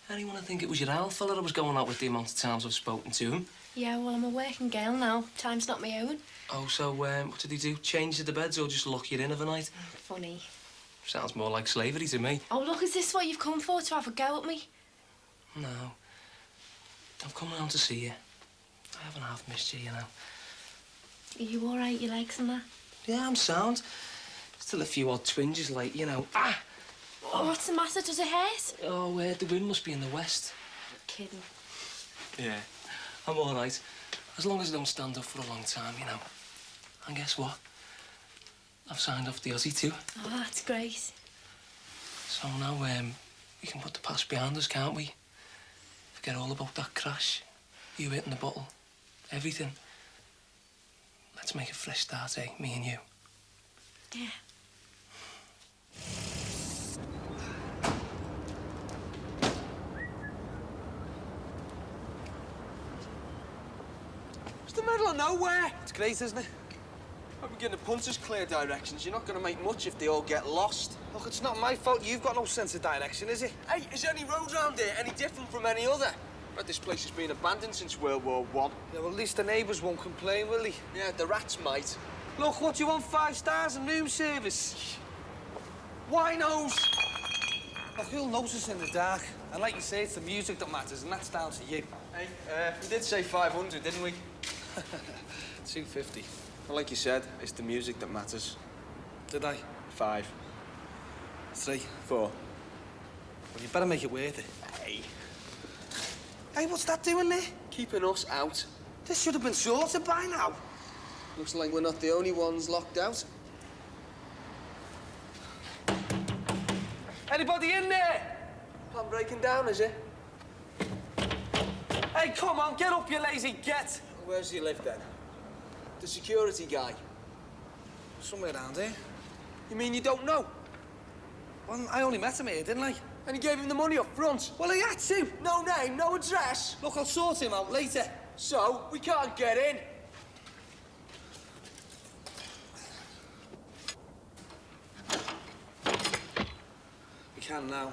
Anyone would think it was your Al fella I was going out with the amount of times I've spoken to him. Yeah, well, I'm a working girl now. Time's not my own. Oh, so, what did he do? Change the beds or just lock you in of a night? Funny. Sounds more like slavery to me. Oh, look, is this what you've come for, to have a go at me? No. I've come round to see you. I haven't half missed you, you know. Are you all right, your legs and that? Yeah, I'm sound. Still a few odd twinges, like, you know. Ah! Oh, what's the matter? Does it hurt? Oh, the wind must be in the west. Kidding. Yeah, I'm all right. As long as I don't stand up for a long time, you know. And guess what? I've signed off the Aussie too. Oh, that's great. So now, we can put the past behind us, can't we? Forget all about that crash. You hitting the bottle. Everything. Let's make a fresh start, eh? Me and you. Yeah. It's the middle of nowhere. It's great, isn't it? I've been getting the punters clear directions. You're not going to make much if they all get lost. Look, it's not my fault you've got no sense of direction, is it? Hey, is any road round here any different from any other? But this place has been abandoned since World War I. Yeah, well, at least the neighbours won't complain, will they? Yeah, the rats might. Look, what do you want, 5 stars and room service? Winos! Look, you'll notice in the dark. And like you say, it's the music that matters, and that's down to you. Hey, we did say 500, didn't we? 250. Well, like you said, it's the music that matters. Did I? 5. 3. 4. Well, you better make it worth it. Hey. Hey, what's that doing there? Keeping us out. This should have been sorted by now. Looks like we're not the only ones locked out. Anybody in there? Plan breaking down, is it? Hey, come on, get up, you lazy get. Where's he live, then? The security guy. Somewhere around here. You mean you don't know? Well, I only met him here, didn't I? And he gave him the money up front? Well, he had to. No name, no address. Look, I'll sort him out later. So, we can't get in. We can now.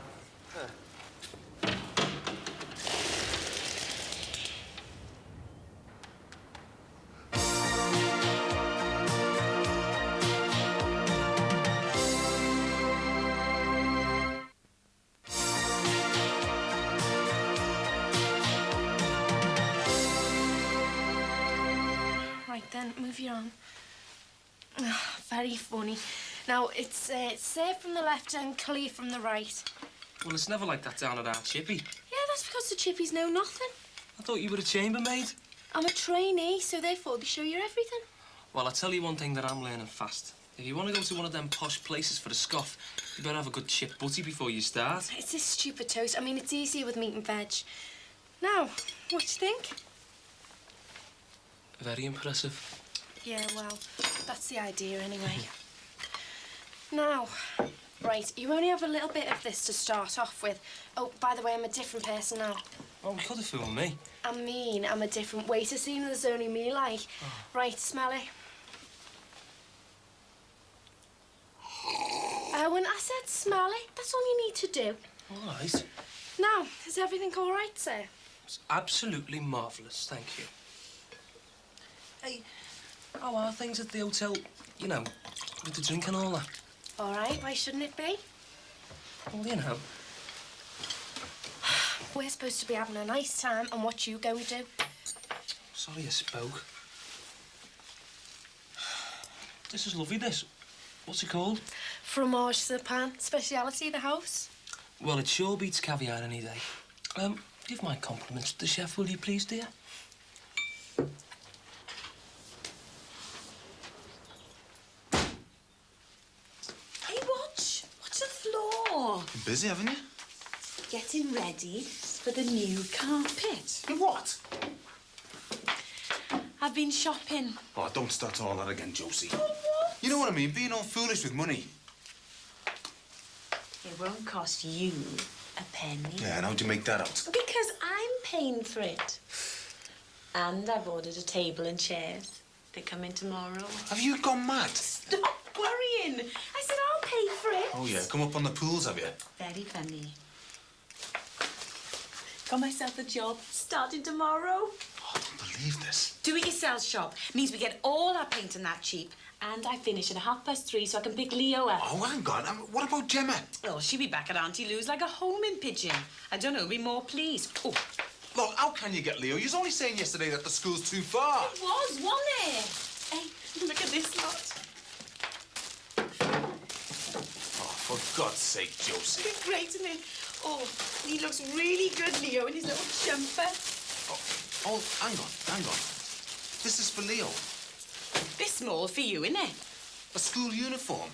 Right then, move your arm. Ah, very funny. Now, it's safe from the left and clear from the right. Well, it's never like that down at our chippy. Yeah, that's because the chippies know nothing. I thought you were a chambermaid. I'm a trainee, so therefore they show you everything. Well, I'll tell you one thing that I'm learning fast. If you want to go to one of them posh places for a scoff, you better have a good chip butty before you start. It's this stupid toast. I mean, it's easier with meat and veg. Now, what do you think? Very impressive. Yeah, well, that's the idea anyway. Now, right, you only have a little bit of this to start off with. Oh, by the way, I'm a different person now. Oh, you could have fooled me. I mean, I'm a different waiter, seeing there's only me, like. Oh. Right, smell it. When I said smell it, that's all you need to do. All right. Now, is everything all right, sir? It's absolutely marvellous, thank you. Hey, how are things at the hotel? You know, with the drink and all that? All right, why shouldn't it be? Well, you know. We're supposed to be having a nice time, and what you go do? Sorry I spoke. This is lovely, this. What's it called? Fromage sur pain, speciality of the house. Well, it sure beats caviar any day. Give my compliments to the chef, will you please, dear? Hey, watch the floor. Been busy, haven't you? Getting ready for the new carpet. What? I've been shopping. Oh, don't start all that again, Josie. You know what I mean? Being all foolish with money. It won't cost you a penny. Yeah, and how'd you make that out? Because I'm paying for it. And I've ordered a table and chairs. They come in tomorrow. Have you gone mad? Stop worrying. I said I'll pay for it. Oh, yeah. Come up on the pools, have you? Very funny. Got myself a job starting tomorrow. Oh, I don't believe this. Do-it-yourself shop means we get all our paint and that cheap. And I finish at 3:30 so I can pick Leo up. Oh, hang on. What about Gemma? Oh, she'll be back at Auntie Lou's like a homing pigeon. I don't know, be more pleased. Oh. Look, how can you get Leo? You was only saying yesterday that the school's too far. It was, wasn't it? Hey, look at this lot. Oh, for God's sake, Josie. Look great, isn't it? Oh, he looks really good, Leo, in his little jumper. Oh, hang on. This is for Leo. Bit small for you, isn't it? A school uniform.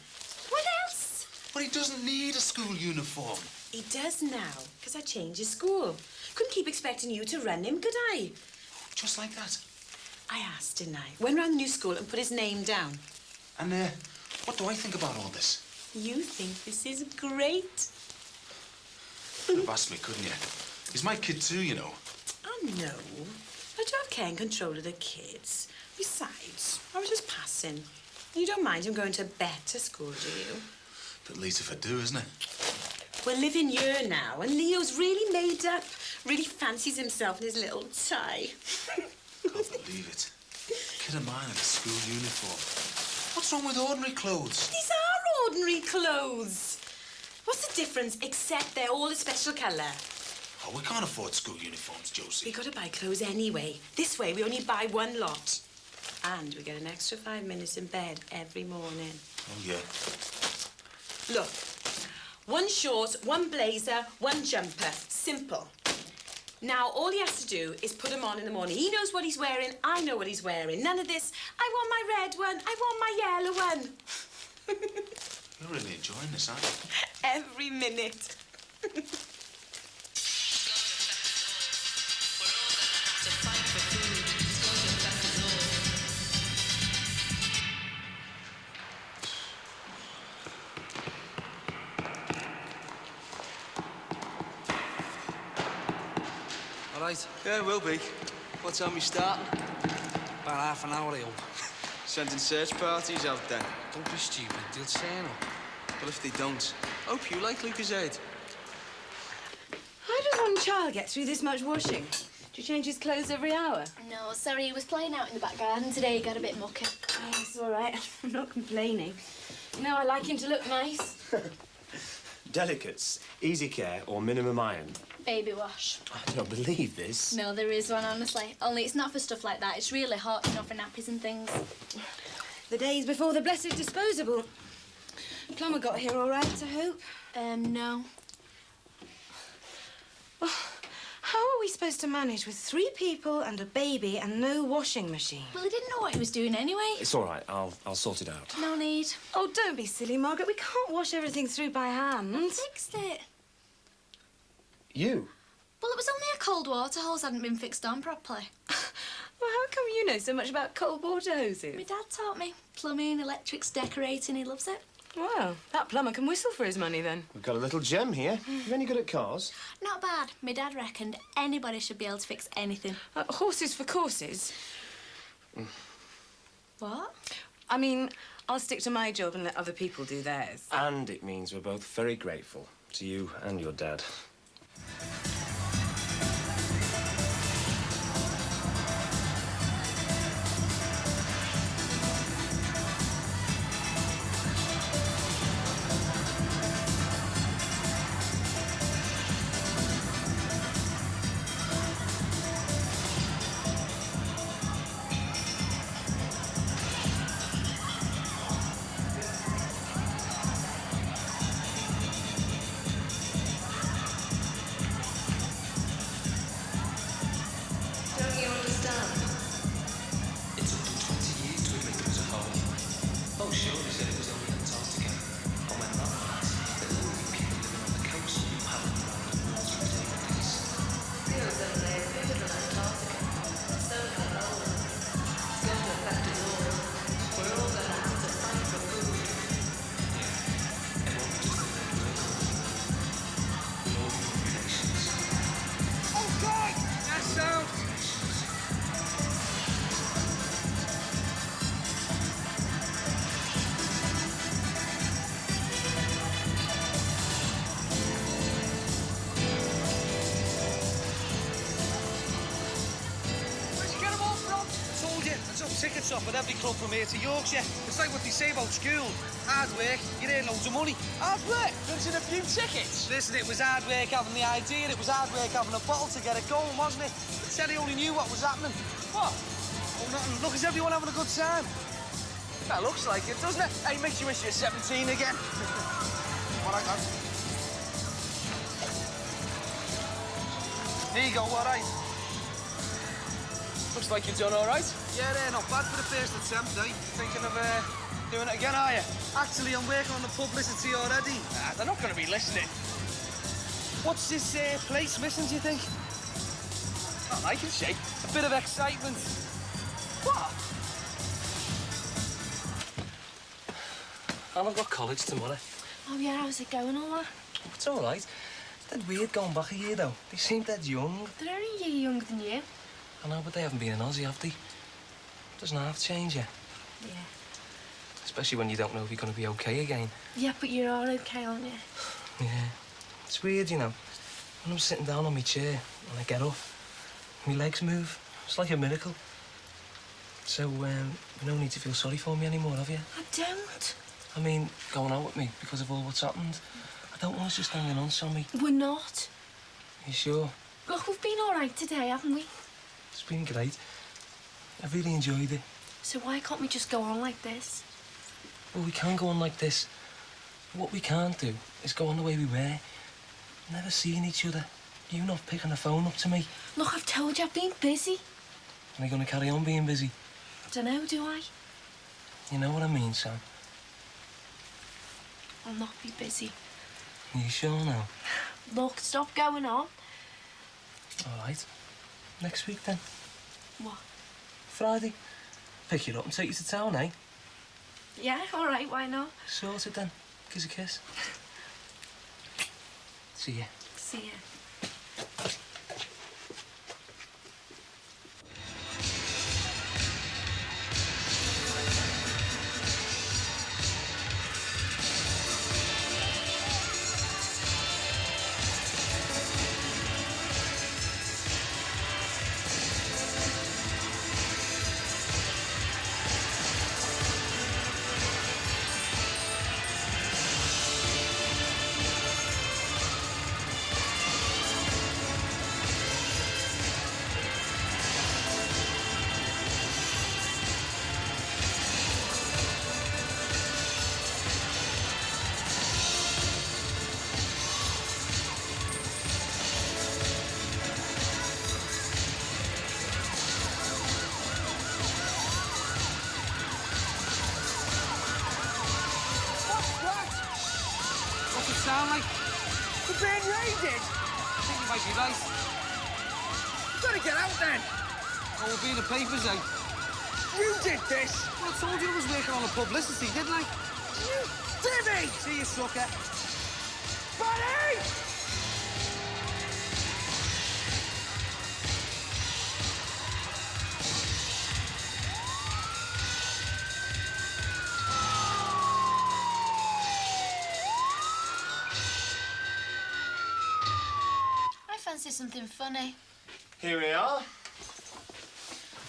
What else? But he doesn't need a school uniform. He does now, because I changed his school. Couldn't keep expecting you to run him, could I? Just like that. I asked, didn't I? Went round the new school and put his name down. And, what do I think about all this? You think this is great? You'd have asked me, couldn't you? He's my kid too, you know. Oh, no. I do have care and control of the kids. Besides, I was just passing. You don't mind him going to a better school, do you? But at least if I do, isn't it? We're living here now, and Leo's really made up. Really fancies himself in his little tie. Can't believe it. Kid of mine in a school uniform. What's wrong with ordinary clothes? These are ordinary clothes. What's the difference except they're all a special colour? Oh, we can't afford school uniforms, Josie. We got to buy clothes anyway. This way, we only buy one lot. And we get an extra 5 minutes in bed every morning. Oh, yeah. Look, 1 short, 1 blazer, 1 jumper. Simple. Now, all he has to do is put them on in the morning. He knows what he's wearing, I know what he's wearing. None of this, I want my red one, I want my yellow one. You're really enjoying this, aren't you? Every minute. All right? Yeah, will be. What time we starting? About half an hour, I hope. Sending search parties out then. Don't be stupid. They'll turn up. But if they don't, hope you like Lucasade. How does one child get through this much washing? Do you change his clothes every hour? No, sorry, he was playing out in the back garden today. He got a bit mucky. Oh, it's all right. I'm not complaining. You know, I like him to look nice. Delicates, easy care, or minimum iron? Baby wash. I don't believe this. No, there is one, honestly. Only it's not for stuff like that. It's really hot, you know, for nappies and things. The days before the blessed disposable. Plumber got here all right, I hope? No. Well, how are we supposed to manage with 3 people and a baby and no washing machine? Well, he didn't know what he was doing anyway. It's all right. I'll sort it out. No need. Oh, don't be silly, Margaret. We can't wash everything through by hand. I fixed it. You? Well, it was only a cold water hose hadn't been fixed on properly. Well, how come you know so much about cold water hoses? My dad taught me. Plumbing, electrics, decorating, he loves it. Well, that plumber can whistle for his money, then. We've got a little gem here. You any good at cars? Not bad. My dad reckoned anybody should be able to fix anything. Horses for courses? What? I mean, I'll stick to my job and let other people do theirs. And it means we're both very grateful to you and your dad. Tickets off at every club from here to Yorkshire. It's like what they say about school. Hard work, you earn loads of money. Hard work? Printing a few tickets? Listen, it was hard work having the idea, and it was hard work having a bottle to get it going, wasn't it? But Telly only knew what was happening. What? Oh, nothing. Look, is everyone having a good time? That looks like it, doesn't it? Hey, makes you wish you were 17 again. What I got? Here you go, all right? Looks like you've done all right. Yeah, not bad for the first attempt, eh? Thinking of doing it again, are you? Actually, I'm working on the publicity already. They're not going to be listening. What's this place missing, do you think? Oh, I can shake. A bit of excitement. What? And I've got college tomorrow. Oh, yeah, how's it going, all that? It's all right. It's dead weird going back a year, though. They seem dead young. They're only a year younger than you. I know, but they haven't been in Aussie, have they? Doesn't half change you. Yeah. Especially when you don't know if you're going to be okay again. Yeah, but you're all okay, aren't you? Yeah. It's weird, you know. When I'm sitting down on my chair and I get up, my legs move. It's like a miracle. So, you no need to feel sorry for me anymore, have you? I don't. I mean, going out with me because of all what's happened. I don't want us just hanging on, Sammy. We're not. You sure? Look, we've been all right today, haven't we? It's been great. I've really enjoyed it. So why can't we just go on like this? Well, we can go on like this. What we can't do is go on the way we were. Never seeing each other. You not picking the phone up to me. Look, I've told you I've been busy. Are you going to carry on being busy? Dunno, do I? You know what I mean, Sam? I'll not be busy. Are you sure now? Look, stop going on. All right. Next week, then. What? Friday. Pick you up and take you to town, eh? Yeah, all right, why not? Sorted, then. Kiss a kiss. See ya. See ya. Sound like we're being raided. I think you might be right. You better get out then. Oh, we'll be in the papers, eh? You did this. Well, I told you I was working on the publicity, didn't I? You did it! See you, sucker. Buddy! Fancy something funny. Here we are.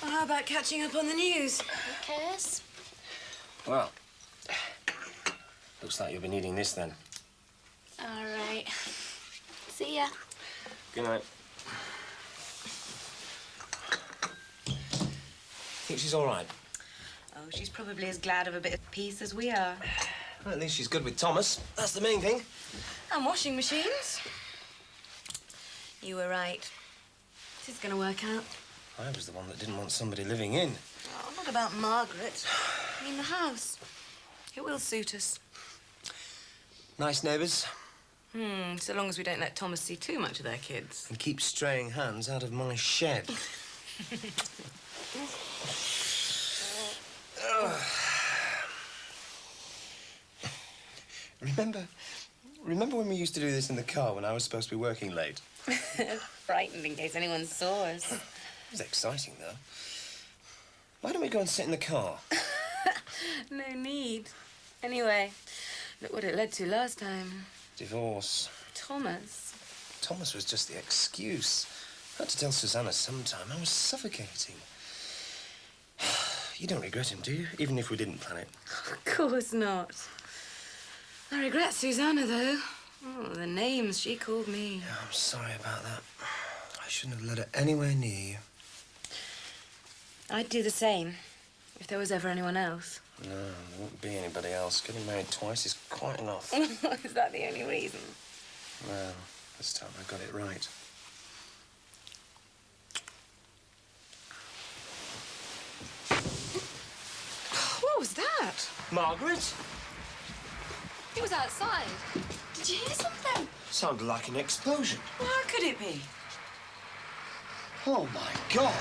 Well, how about catching up on the news? Who cares? Well, looks like you'll be needing this then. All right. See ya. Good night. Think she's all right? Oh, she's probably as glad of a bit of peace as we are. Well, at least she's good with Thomas. That's the main thing. And washing machines. You were right. This is going to work out. I was the one that didn't want somebody living in. Oh, not about Margaret. I mean the house. It will suit us. Nice neighbours. So long as we don't let Thomas see too much of their kids. And keep straying hands out of my shed. Remember when we used to do this in the car when I was supposed to be working late? Frightened in case anyone saw us. It was exciting, though. Why don't we go and sit in the car? No need. Anyway, look what it led to last time. Divorce. Thomas. Thomas was just the excuse. I had to tell Susanna sometime. I was suffocating. You don't regret him, do you? Even if we didn't plan it. Of course not. I regret Susanna, though. Oh, the names she called me. Yeah, I'm sorry about that. I shouldn't have let her anywhere near you. I'd do the same, if there was ever anyone else. No, there won't be anybody else. Getting married twice is quite enough. Is that the only reason? Well, this time I got it right. What was that? Margaret? He was outside. Did you hear something? Sounded like an explosion. Well, how could it be? Oh, my God.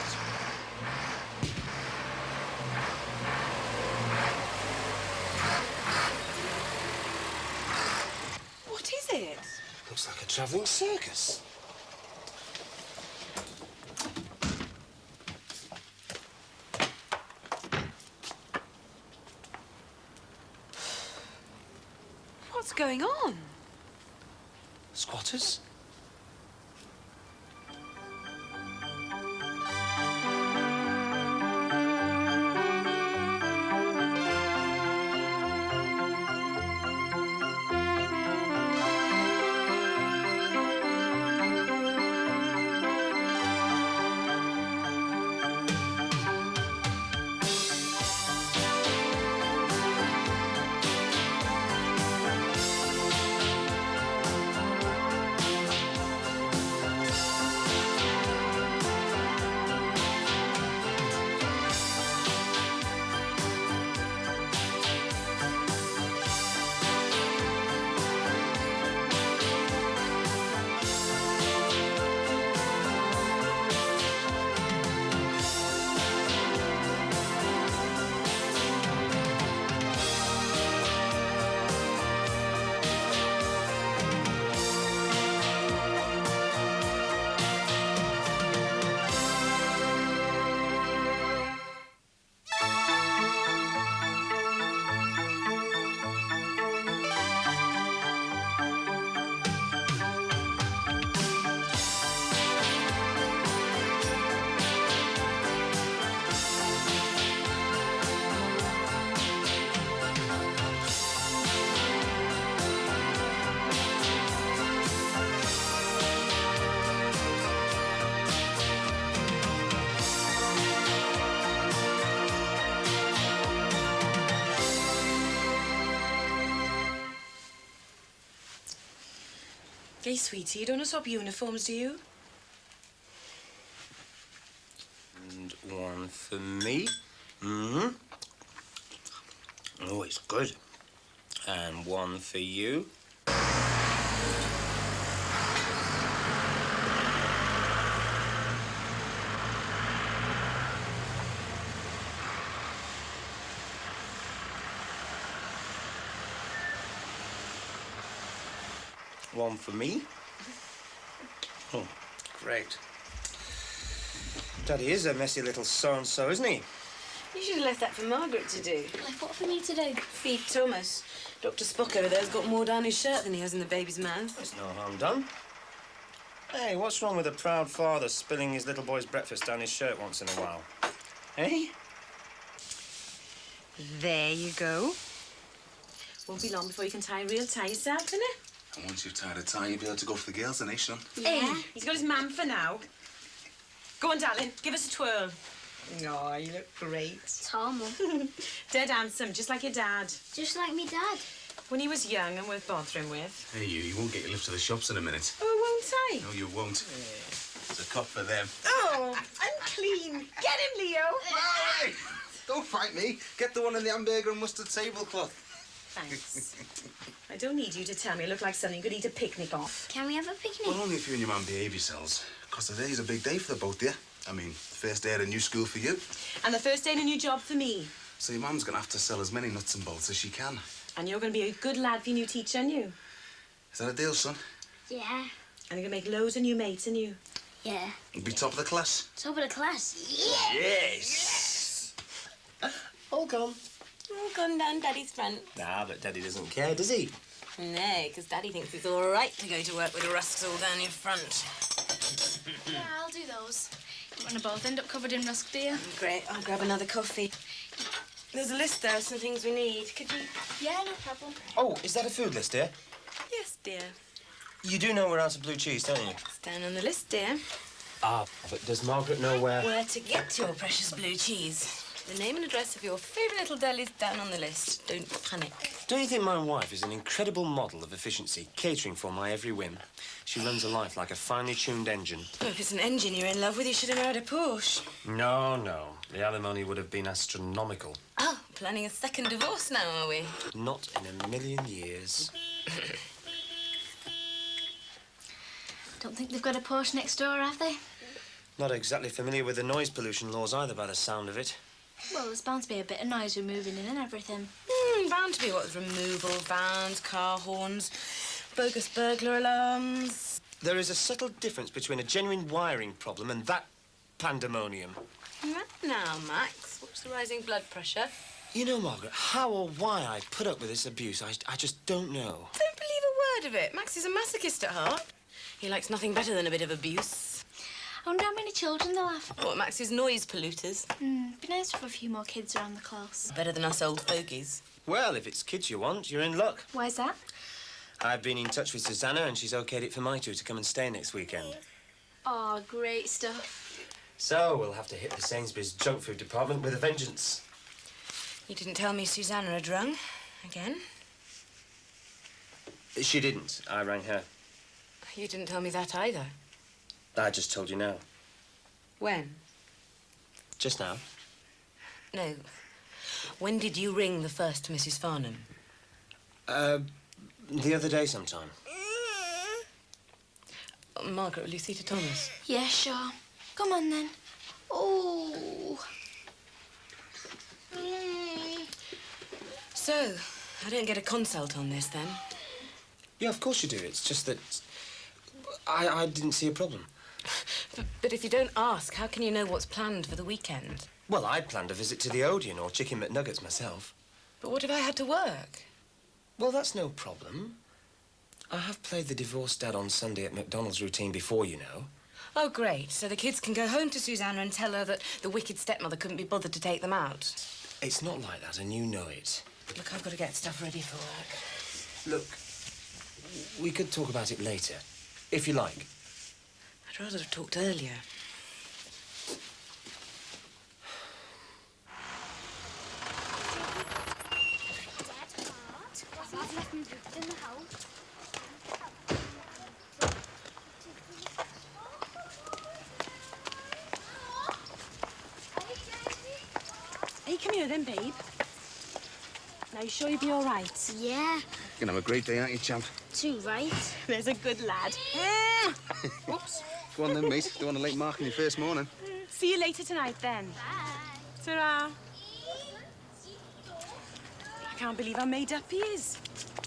What is it? Looks like a travelling circus. What's going on? Squatters? Hey, sweetie, you don't swap uniforms, do you? And one for me. Mm-hmm. Oh, it's good. And one for you. One for me. Oh, great. Daddy is a messy little so-and-so, isn't he? You should have left that for Margaret to do. Like, what for me to do? Feed Thomas. Dr. Spock over there's got more down his shirt than he has in the baby's mouth. There's no harm done. Hey, what's wrong with a proud father spilling his little boy's breakfast down his shirt once in a while? Eh? There you go. Won't be long before you can tie a real tie yourself, innit? And once you've tied a tie, you'll be able to go for the girls, then, eh, son? Hey, he's got his man for now. Go on, darling, give us a twirl. Oh, you look great. Tom. Dead handsome, just like your dad. Just like me dad. When he was young and worth bothering with. Hey, you won't get your lift to the shops in a minute. Oh, won't I? No, you won't. It's a cup for them. Oh, unclean. Get him, Leo. Hey! Don't fight me. Get the one in the hamburger and mustard tablecloth. Thanks. I don't need you to tell me I look like something you could eat a picnic off. Can we have a picnic? Well, only if you and your mum behave yourselves. Because today's a big day for the both of you. I mean, first day at a new school for you. And the first day in a new job for me. So your mum's going to have to sell as many nuts and bolts as she can. And you're going to be a good lad for your new teacher, aren't you? Is that a deal, son? Yeah. And you're going to make loads of new mates, aren't you? Yeah. You'll be top of the class. Top of the class. Yeah. Yes! All gone. All gone down Daddy's front. Nah, but Daddy doesn't care, does he? No, because Daddy thinks it's all right to go to work with rusks all down your front. Yeah, I'll do those. You want to both end up covered in rusk, dear? Great, I'll grab another coffee. There's a list there of some things we need. Could you... Yeah, no problem. Oh, is that a food list, dear? Yes, dear. You do know we're out of blue cheese, don't you? It's down on the list, dear. Ah, but does Margaret know where... Where to get your precious blue cheese. The name and address of your favourite little deli's down on the list. Don't panic. Don't you think my wife is an incredible model of efficiency, catering for my every whim? She runs a life like a finely tuned engine. Well, if it's an engine you're in love with, you should have married a Porsche. No, no. The alimony would have been astronomical. Oh, planning a second divorce now, are we? Not in a million years. Don't think they've got a Porsche next door, have they? Not exactly familiar with the noise pollution laws either, by the sound of it. Well, there's bound to be a bit of noise with moving in and everything. Bound to be what? Removal vans, car horns, bogus burglar alarms. There is a subtle difference between a genuine wiring problem and that pandemonium. Now, Max, what's the rising blood pressure? You know, Margaret, how or why I put up with this abuse, I just don't know. Don't believe a word of it. Max is a masochist at heart. He likes nothing better than a bit of abuse. I wonder how many children they'll have. What, Max's noise polluters? Be nice to have a few more kids around the class. Better than us old fogies. Well, if it's kids you want, you're in luck. Why's that? I've been in touch with Susanna and she's okayed it for my two to come and stay next weekend. Oh, great stuff. So we'll have to hit the Sainsbury's junk food department with a vengeance. You didn't tell me Susanna had rung again? She didn't. I rang her. You didn't tell me that either. I just told you now. When? Just now. No. When did you ring the first Mrs. Farnham? The other day sometime. Margaret, will you see to Thomas? Yeah, sure. Come on, then. Oh. So, I don't get a consult on this, then? Yeah, of course you do. It's just that I didn't see a problem. But if you don't ask, how can you know what's planned for the weekend? Well, I'd planned a visit to the Odeon or Chicken McNuggets myself. But what if I had to work? Well, that's no problem. I have played the divorced dad on Sunday at McDonald's routine before, you know. Oh, great. So the kids can go home to Susanna and tell her that the wicked stepmother couldn't be bothered to take them out. It's not like that, and you know it. Look, I've got to get stuff ready for work. Look, we could talk about it later, if you like. I'd rather have talked earlier. Hey, come here then, babe. Now, you sure you'll be all right? Yeah. You're gonna have a great day, aren't you, champ? Too right. There's a good lad. Whoops. Go on then, mate. Don't want a late mark in your first morning. See you later tonight, then. Bye. Ta-ra. I can't believe how made up he is.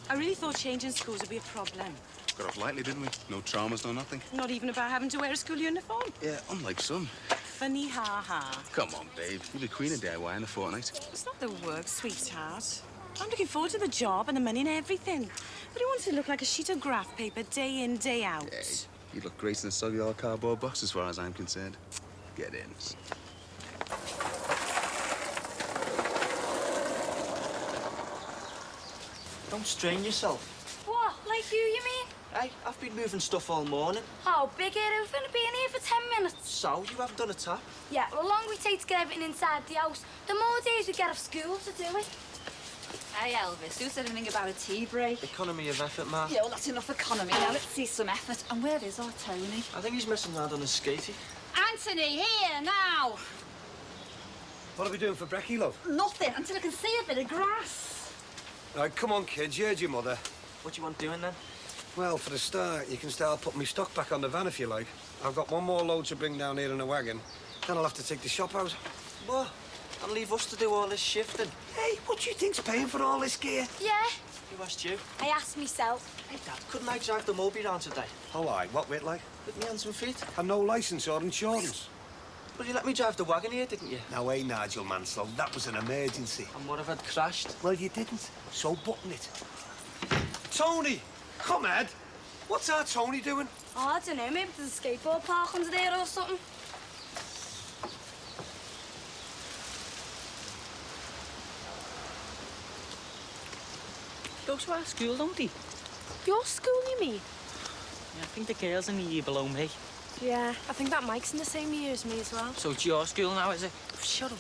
I really thought changing schools would be a problem. Got off lightly, didn't we? No traumas, no nothing. Not even about having to wear a school uniform. Yeah, unlike some. Funny ha-ha. Come on, babe. You'll be queen of DIY in a fortnight. It's not the work, sweetheart. I'm looking forward to the job and the money and everything. But I want to look like a sheet of graph paper day in, day out. Hey, you look great in a soggy old cardboard box as far as I'm concerned. Get in. Don't strain yourself. What? Like you mean? Hey, I've been moving stuff all morning. How big are you going to be in here for 10 minutes? So, you haven't done a tap? Yeah, well, the longer we take to get everything inside the house, the more days we get off school to do it. Hey, Elvis, who said anything about a tea break? Economy of effort, Ma. Yeah, well, that's enough economy. Now, let's see some effort. And where is our Tony? I think he's messing around on his skatey. Anthony, here, now! What are we doing for brekkie, love? Nothing, until I can see a bit of grass. Right, come on, kids. You heard your mother. What do you want doing, then? Well, for the start, you can start putting me stock back on the van if you like. I've got one more load to bring down here in a wagon. Then I'll have to take the shop out. What? And leave us to do all this shifting? Hey, what do you think's paying for all this gear? Yeah. Who asked you? I asked myself. Hey, Dad, couldn't I drive the Moby round today? Oh, aye. What with, like? With me hands and feet? And no licence or insurance. Well, you let me drive the wagon here, didn't you? Now, hey, Nigel Mansell, that was an emergency. And what if I'd crashed? Well, you didn't. So button it. Tony! Come, Ed. What's our Tony doing? Oh, I don't know. Maybe there's a skateboard park under there or something. Goes to our school, don't he? Your school, you mean? Yeah, I think the girls in the year below me. Yeah, I think that Mike's in the same year as me as well. So it's your school now, is it? Shut up.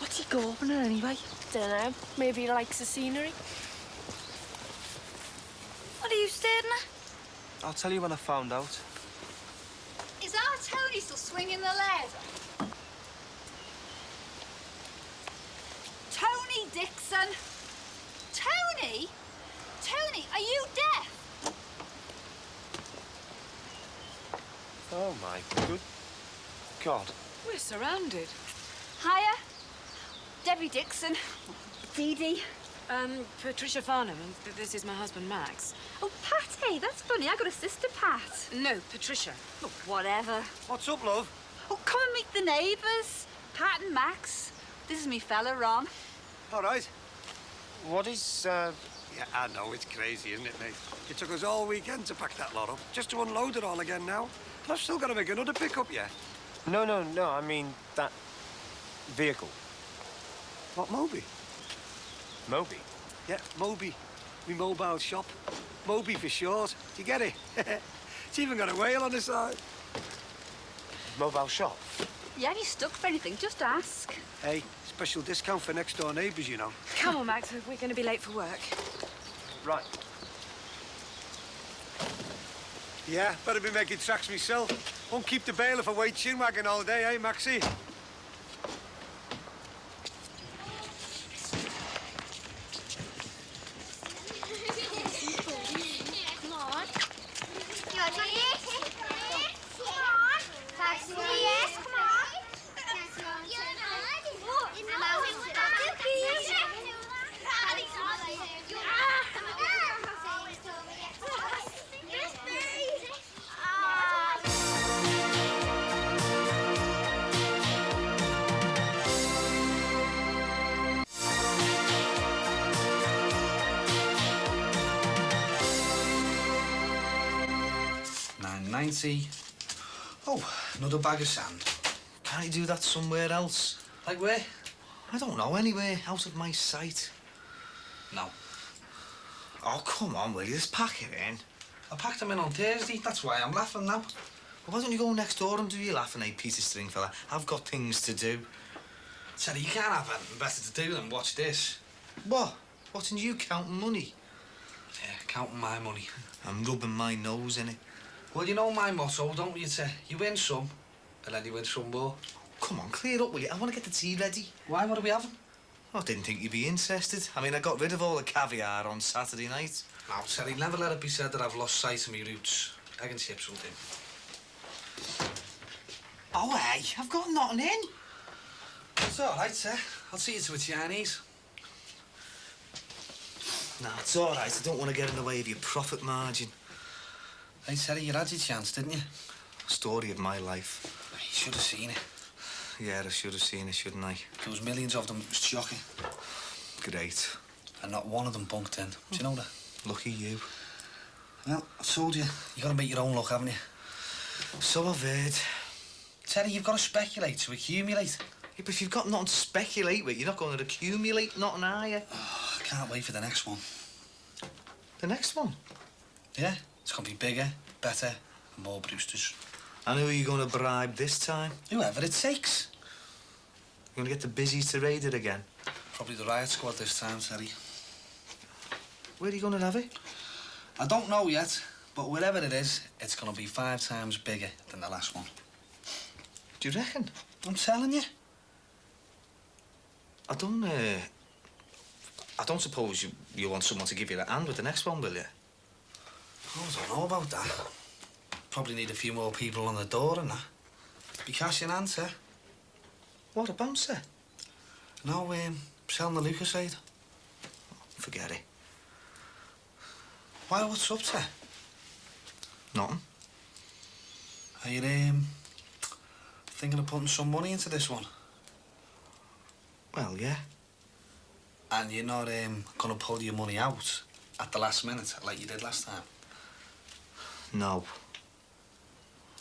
What's he going at anyway? Dunno. Maybe he likes the scenery. What are you staring at? I'll tell you when I found out. Is our Tony still swinging the ladder? Tony Dixon! Tony? Tony, are you deaf? Oh, my good God. We're surrounded. Hiya. Debbie Dixon. Dee Dee. Patricia Farnham, and this is my husband, Max. Oh, Patty, that's funny. I got a sister, Pat. No, Patricia. Oh, whatever. What's up, love? Oh, come and meet the neighbours. Pat and Max. This is me fella, Ron. All right. What is, Yeah, I know, it's crazy, isn't it, mate? It took us all weekend to pack that lot up, just to unload it all again now. And I've still got to make another pickup yet. No, I mean that vehicle. What, Moby? Moby? Yeah, Moby. Me mobile shop. Moby for short. Do you get it? It's even got a whale on the side. Mobile shop? Yeah, if you're stuck for anything, just ask. Hey, special discount for next-door neighbours, you know. Come on, Max. We're going to be late for work. Right. Yeah, better be making tracks myself. Won't keep the bailiff away chin-wagging all day, eh, Maxie? Come on. You're ready? Come on. Yes, come on. $9.90. Oh, another bag of sand. Can't you do that somewhere else? Like where? I don't know, anywhere out of my sight. No. Oh, come on, will you? Just pack it in. I packed them in on Thursday, that's why I'm laughing now. Well, why don't you go next door and do your laughing, eh, Peter Stringfellow? I've got things to do. Teddy, you can't have anything better to do than watch this. What? Watching you counting money? Yeah, counting my money. I'm rubbing my nose in it. Well, you know my motto, don't you, Ted? You win some, and then you win some more. Come on, clear up, will you? I want to get the tea ready. Why? What are we having? I didn't think you'd be interested. I mean, I got rid of all the caviar on Saturday night. No, Teddy, never let it be said that I've lost sight of my roots. Egg and chips will do. Oh, hey, I've got nothing in. It's all right, sir. I'll see you to a Chinese. Nah, it's all right. I don't want to get in the way of your profit margin. Hey, Teddy, you had your chance, didn't you? Story of my life. You should have seen it. Yeah, I should have seen it, shouldn't I? There was millions of them. It was shocking. Great. And not one of them bunked in. Do you know that? Lucky you. Well, I told you. You got to make your own luck, haven't you? So I've heard. Teddy, you've got to speculate to accumulate. Yeah, but if you've got nothing to speculate with, you're not going to accumulate nothing, are you? Oh, I can't wait for the next one. The next one? Yeah. It's going to be bigger, better, and more Brewsters. And who are you going to bribe this time? Whoever it takes. You're going to get the busies to raid it again? Probably the riot squad this time, Terry. Where are you going to have it? I don't know yet, but wherever it is, it's going to be 5 times bigger than the last one. Do you reckon? I'm telling you. I don't suppose you want someone to give you a hand with the next one, will you? I don't know about that. Probably need a few more people on the door and that. Be cash in hand, sir. What, a bouncer? No, selling the Lucasade. Forget it. Why, what's up, sir? Nothing. Are you, thinking of putting some money into this one? Well, yeah. And you're not, gonna pull your money out at the last minute like you did last time? No.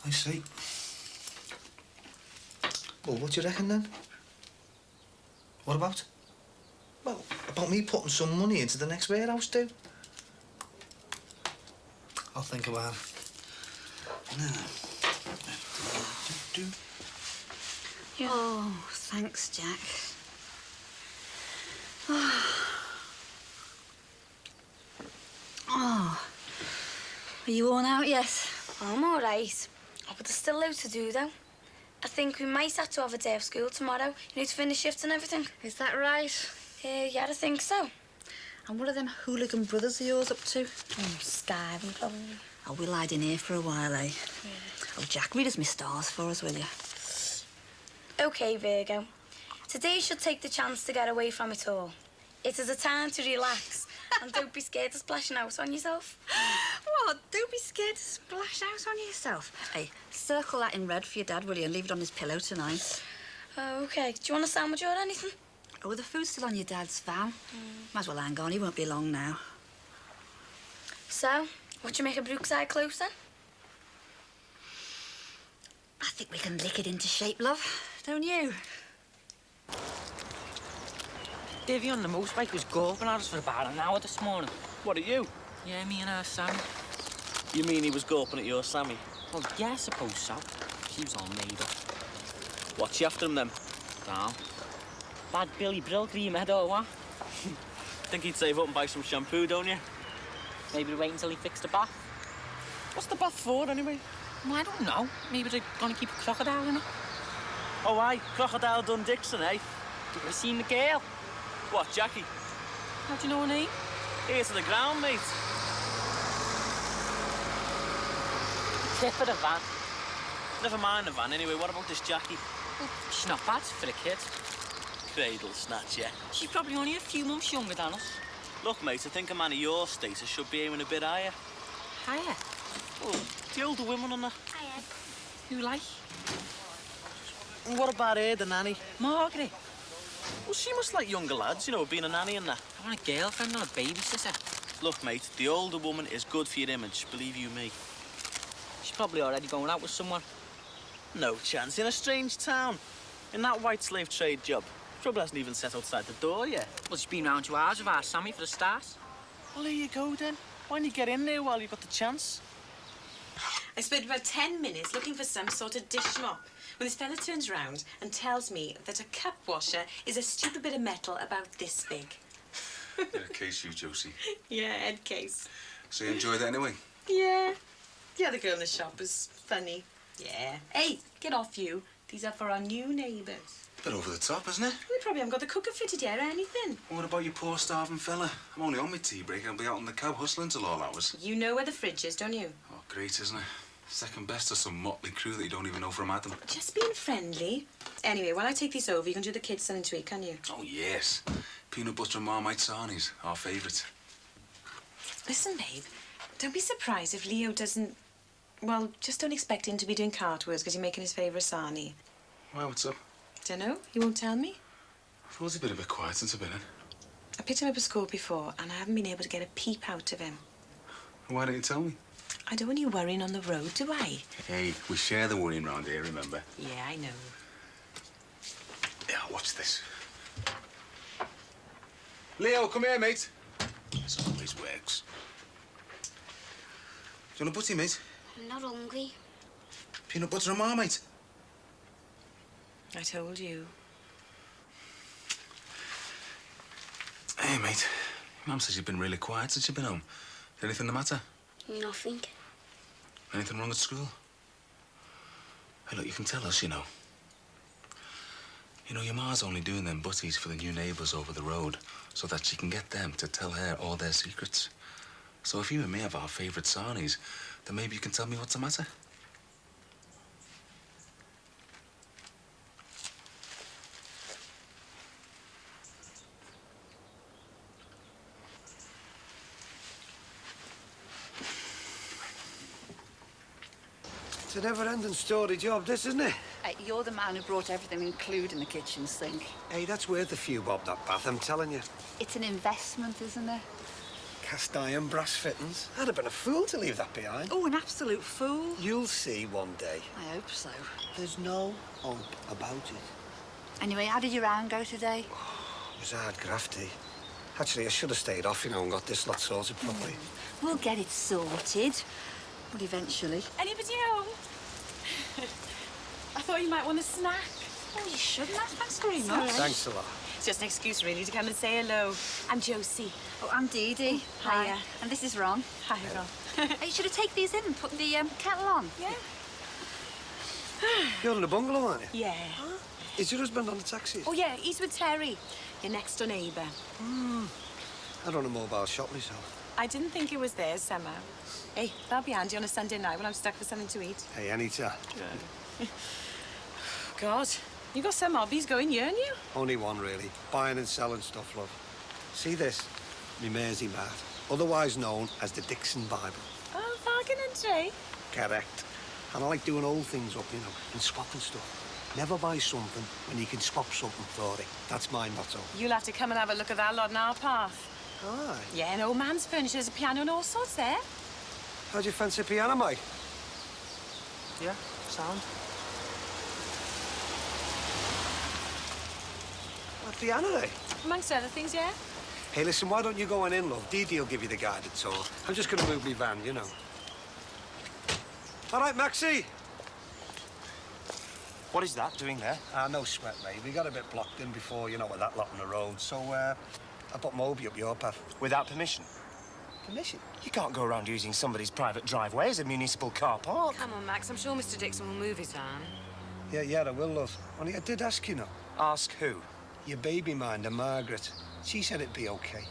I see. Well, what do you reckon, then? What about? Well, about me putting some money into the next warehouse, too. I'll think about it. Now. Yeah. Oh, thanks, Jack. Oh. Are you worn out yet? I'm all right. Oh, but there's still loads to do, though. I think we might have to have a day of school tomorrow. You need to finish shifts and everything. Is that right? Yeah, I think so. And what are them hooligan brothers of yours up to? Skiving, probably. Oh, we'll hide in here for a while, eh? Yeah. Oh, Jack, read us my stars for us, will you? OK, Virgo. Today you should take the chance to get away from it all. It is a time to relax. And don't be scared of splashing out on yourself. What? Don't be scared to splash out on yourself. Hey, circle that in red for your dad, will you, and leave it on his pillow tonight. OK. Do you want a sandwich or anything? Oh, the food's still on your dad's van. Might as well hang on, he won't be long now. So, what you make a brookside closer? I think we can lick it into shape, love. Don't you? Davy on the motorbike was gawping at us for about an hour this morning. What, are you? Yeah, me and her Sammy. You mean he was gawping at your Sammy? Well, yeah, I suppose so. She was all made up. What's you after him, then? Down. Bad Billy Brill cream head or what? Think he'd save up and buy some shampoo, don't you? Maybe wait until he fixed the bath. What's the bath for, anyway? Well, I don't know. Maybe they're gonna keep a crocodile in it. Oh, aye. Crocodile Dun Dixon, eh? You ever seen the girl? What, Jackie? How do you know her name? Ear to the ground, mate. Tip of the van. Never mind the van, anyway. What about this Jackie? Well, she's not bad for a kid. Cradle snatch, yeah. She's probably only a few months younger than us. Look, mate, I think a man of your status should be aiming a bit higher. Higher? Oh, the older women on the... Hiya. Who like? And what about her, the nanny? Margaret. Well, she must like younger lads, you know, being a nanny and that. I want a girlfriend, not a babysitter. Look, mate, the older woman is good for your image, believe you me. She's probably already going out with someone. No chance. In a strange town. In that white slave trade job. Trouble hasn't even set outside the door yet. Well, she's been round to ours with our Sammy for a start. Well, there you go, then. Why don't you get in there while you've got the chance? I spent about 10 minutes looking for some sort of dish mop when this fella turns round and tells me that a cup washer is a stupid bit of metal about this big. You're a case, you, Josie. Yeah, head case. So you enjoyed it anyway? Yeah. The other girl in the shop was funny. Yeah. Hey, get off you. These are for our new neighbours. Bit over the top, isn't it? We probably haven't got the cooker fitted yet or anything. What about your poor starving fella? I'm only on my tea break. I'll be out on the cab hustling till all hours. You know where the fridge is, don't you? Oh, great, isn't it? Second best to some motley crew that you don't even know from Adam. Just being friendly. Anyway, while I take these over, you can do the kids' something to eat, can you? Oh, yes. Peanut butter and Marmite sarnies, our favourite. Listen, babe, don't be surprised if Leo doesn't... Well, just don't expect him to be doing cartwheels because you're making his favourite sarnie. Why, what's up? Dunno, he won't tell me. I thought he's been a bit quiet since I've been in. I picked him up at school before and I haven't been able to get a peep out of him. Why didn't you tell me? I don't want you worrying on the road, do I? Hey, we share the worrying round here, remember? Yeah, I know. Yeah, watch this. Leo, come here, mate. This always works. Do you want a butty, mate? I'm not hungry. Peanut butter and Marmite? I told you. Hey, mate. Mum says you've been really quiet since you've been home. Is anything the matter? Nothing. Anything wrong at school? Hey, look, you can tell us, you know. You know, your ma's only doing them butties for the new neighbours over the road so that she can get them to tell her all their secrets. So if you and me have our favourite sarnies, then maybe you can tell me what's the matter. It's a never-ending story job, this, isn't it? You're the man who brought everything, including the kitchen sink. Hey, that's worth a few bob, that bath, I'm telling you. It's an investment, isn't it? Cast iron brass fittings. I'd have been a fool to leave that behind. Oh, an absolute fool. You'll see one day. I hope so. There's no hope about it. Anyway, how did your round go today? It was hard grafty. Actually, I should have stayed off, you know, and got this lot sorted properly. We'll get it sorted. Well, eventually. Anybody home? I thought you might want a snack. Oh, you shouldn't have. Thanks very much. Thanks a lot. It's just an excuse, really, to come and say hello. I'm Josie. Oh, I'm Dee Dee. Hi. Hiya. And this is Ron. Hi, Ron. You should have taken these in and put the kettle on. Yeah. You're in the bungalow, aren't you? Yeah. Is your husband on the taxi? Oh, yeah, he's with Terry, your next door neighbour. I run a mobile shop myself. I didn't think it was there somehow. Hey, that'll be handy on a Sunday night when I'm stuck for something to eat. Hey, anytime. God, you got some hobbies going, you, ain't you? Only one, really. Buying and selling stuff, love. See this? Me Mersey Mart, otherwise known as the Dixon Bible. Oh, bargain and trade. Correct. And I like doing old things up, you know, and swapping stuff. Never buy something when you can swap something for it. That's my motto. You'll have to come and have a look at that lot in our path. Aye. Yeah, an old man's furniture. There's a piano and all sorts there. How'd you fancy piano, mate? Yeah, sound. A piano, eh? Amongst other things, yeah. Hey, listen, why don't you go on in, love? Dee Dee'll give you the guided tour. I'm just gonna move me van, you know. All right, Maxie. What is that doing there? No sweat, mate. We got a bit blocked in before, you know, with that lot on the road. So, I put Moby up your path. Without permission? Permission? You can't go around using somebody's private driveway as a municipal car park. Come on, Max. I'm sure Mr. Dixon will move his van. Yeah, I will, love. Only I did ask, you know. Ask who? Your baby minder, Margaret. She said it'd be okay.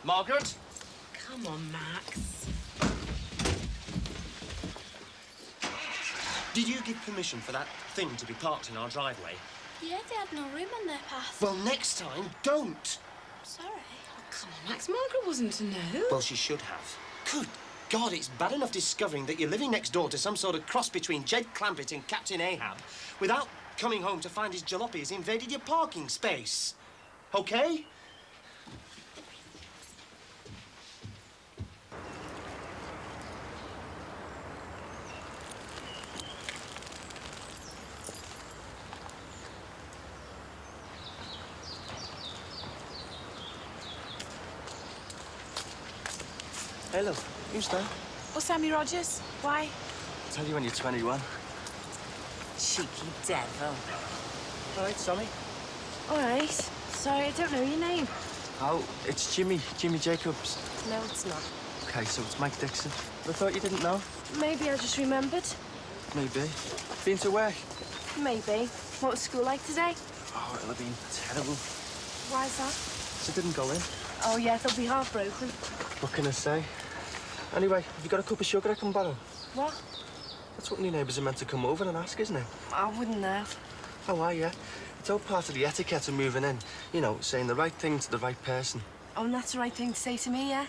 Margaret? Come on, Max. Did you give permission for that thing to be parked in our driveway? Yeah, they had no room on their path. Well, next time, don't. Sorry. Come on, Max. Margaret wasn't to know. Well, she should have. Good God, it's bad enough discovering that you're living next door to some sort of cross between Jed Clampett and Captain Ahab without coming home to find his jalopy has invaded your parking space. Okay? Hey, look, who's that? Oh, Sammy Rogers. Why? Tell you when you're 21. Cheeky devil. All right, Sammy. All right. Sorry, I don't know your name. Oh, it's Jimmy Jacobs. No, it's not. Okay, so it's Mike Dixon. But I thought you didn't know. Maybe I just remembered. Maybe. Been to work? Maybe. What was school like today? Oh, it'll have been terrible. Why is that? So I didn't go in. Oh, yeah, they'll be heartbroken. What can I say? Anyway, have you got a cup of sugar I can borrow? What? That's what new neighbours are meant to come over and ask, isn't it? I wouldn't have. Oh, yeah. It's all part of the etiquette of moving in. You know, saying the right thing to the right person. Oh, and that's the right thing to say to me, yeah?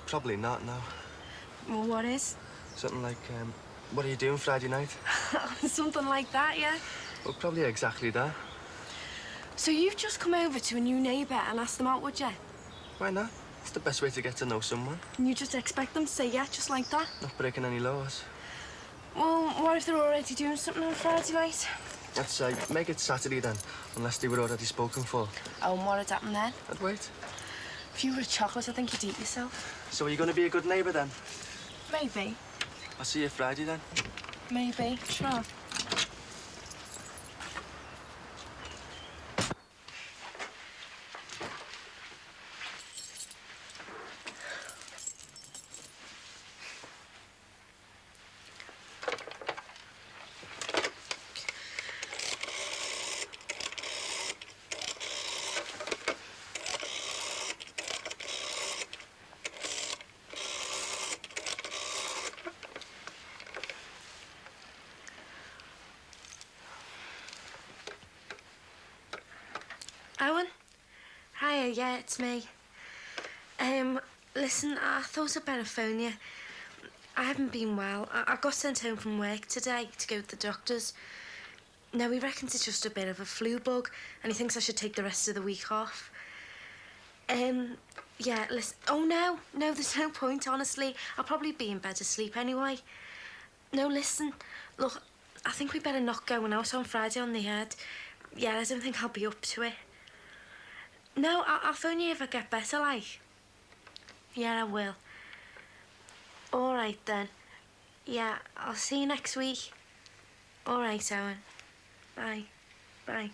Probably not, no. Well, what is? Something like, what are you doing Friday night? Something like that, yeah? Well, probably exactly that. So you've just come over to a new neighbour and asked them out, would you? Why not? It's the best way to get to know someone. And you just expect them to say yeah, just like that? Not breaking any laws. Well, what if they're already doing something on Friday night? I'd say make it Saturday then, unless they were already spoken for. Oh, and what'd happen then? I'd wait. If you were a chocolate, I think you'd eat yourself. So are you going to be a good neighbour then? Maybe. I'll see you Friday then. Maybe. Sure. Owen? Hiya, yeah, it's me. Listen, I thought I'd better phone you. I haven't been well. I got sent home from work today to go to the doctor's. Now, he reckons it's just a bit of a flu bug, and he thinks I should take the rest of the week off. Yeah, listen. Oh, no, there's no point, honestly. I'll probably be in bed asleep anyway. No, listen. Look, I think we better not going out on Friday on the head. Yeah, I don't think I'll be up to it. No, I'll phone you if I get better, like. Yeah, I will. All right, then. Yeah, I'll see you next week. All right, Owen. Bye. Bye.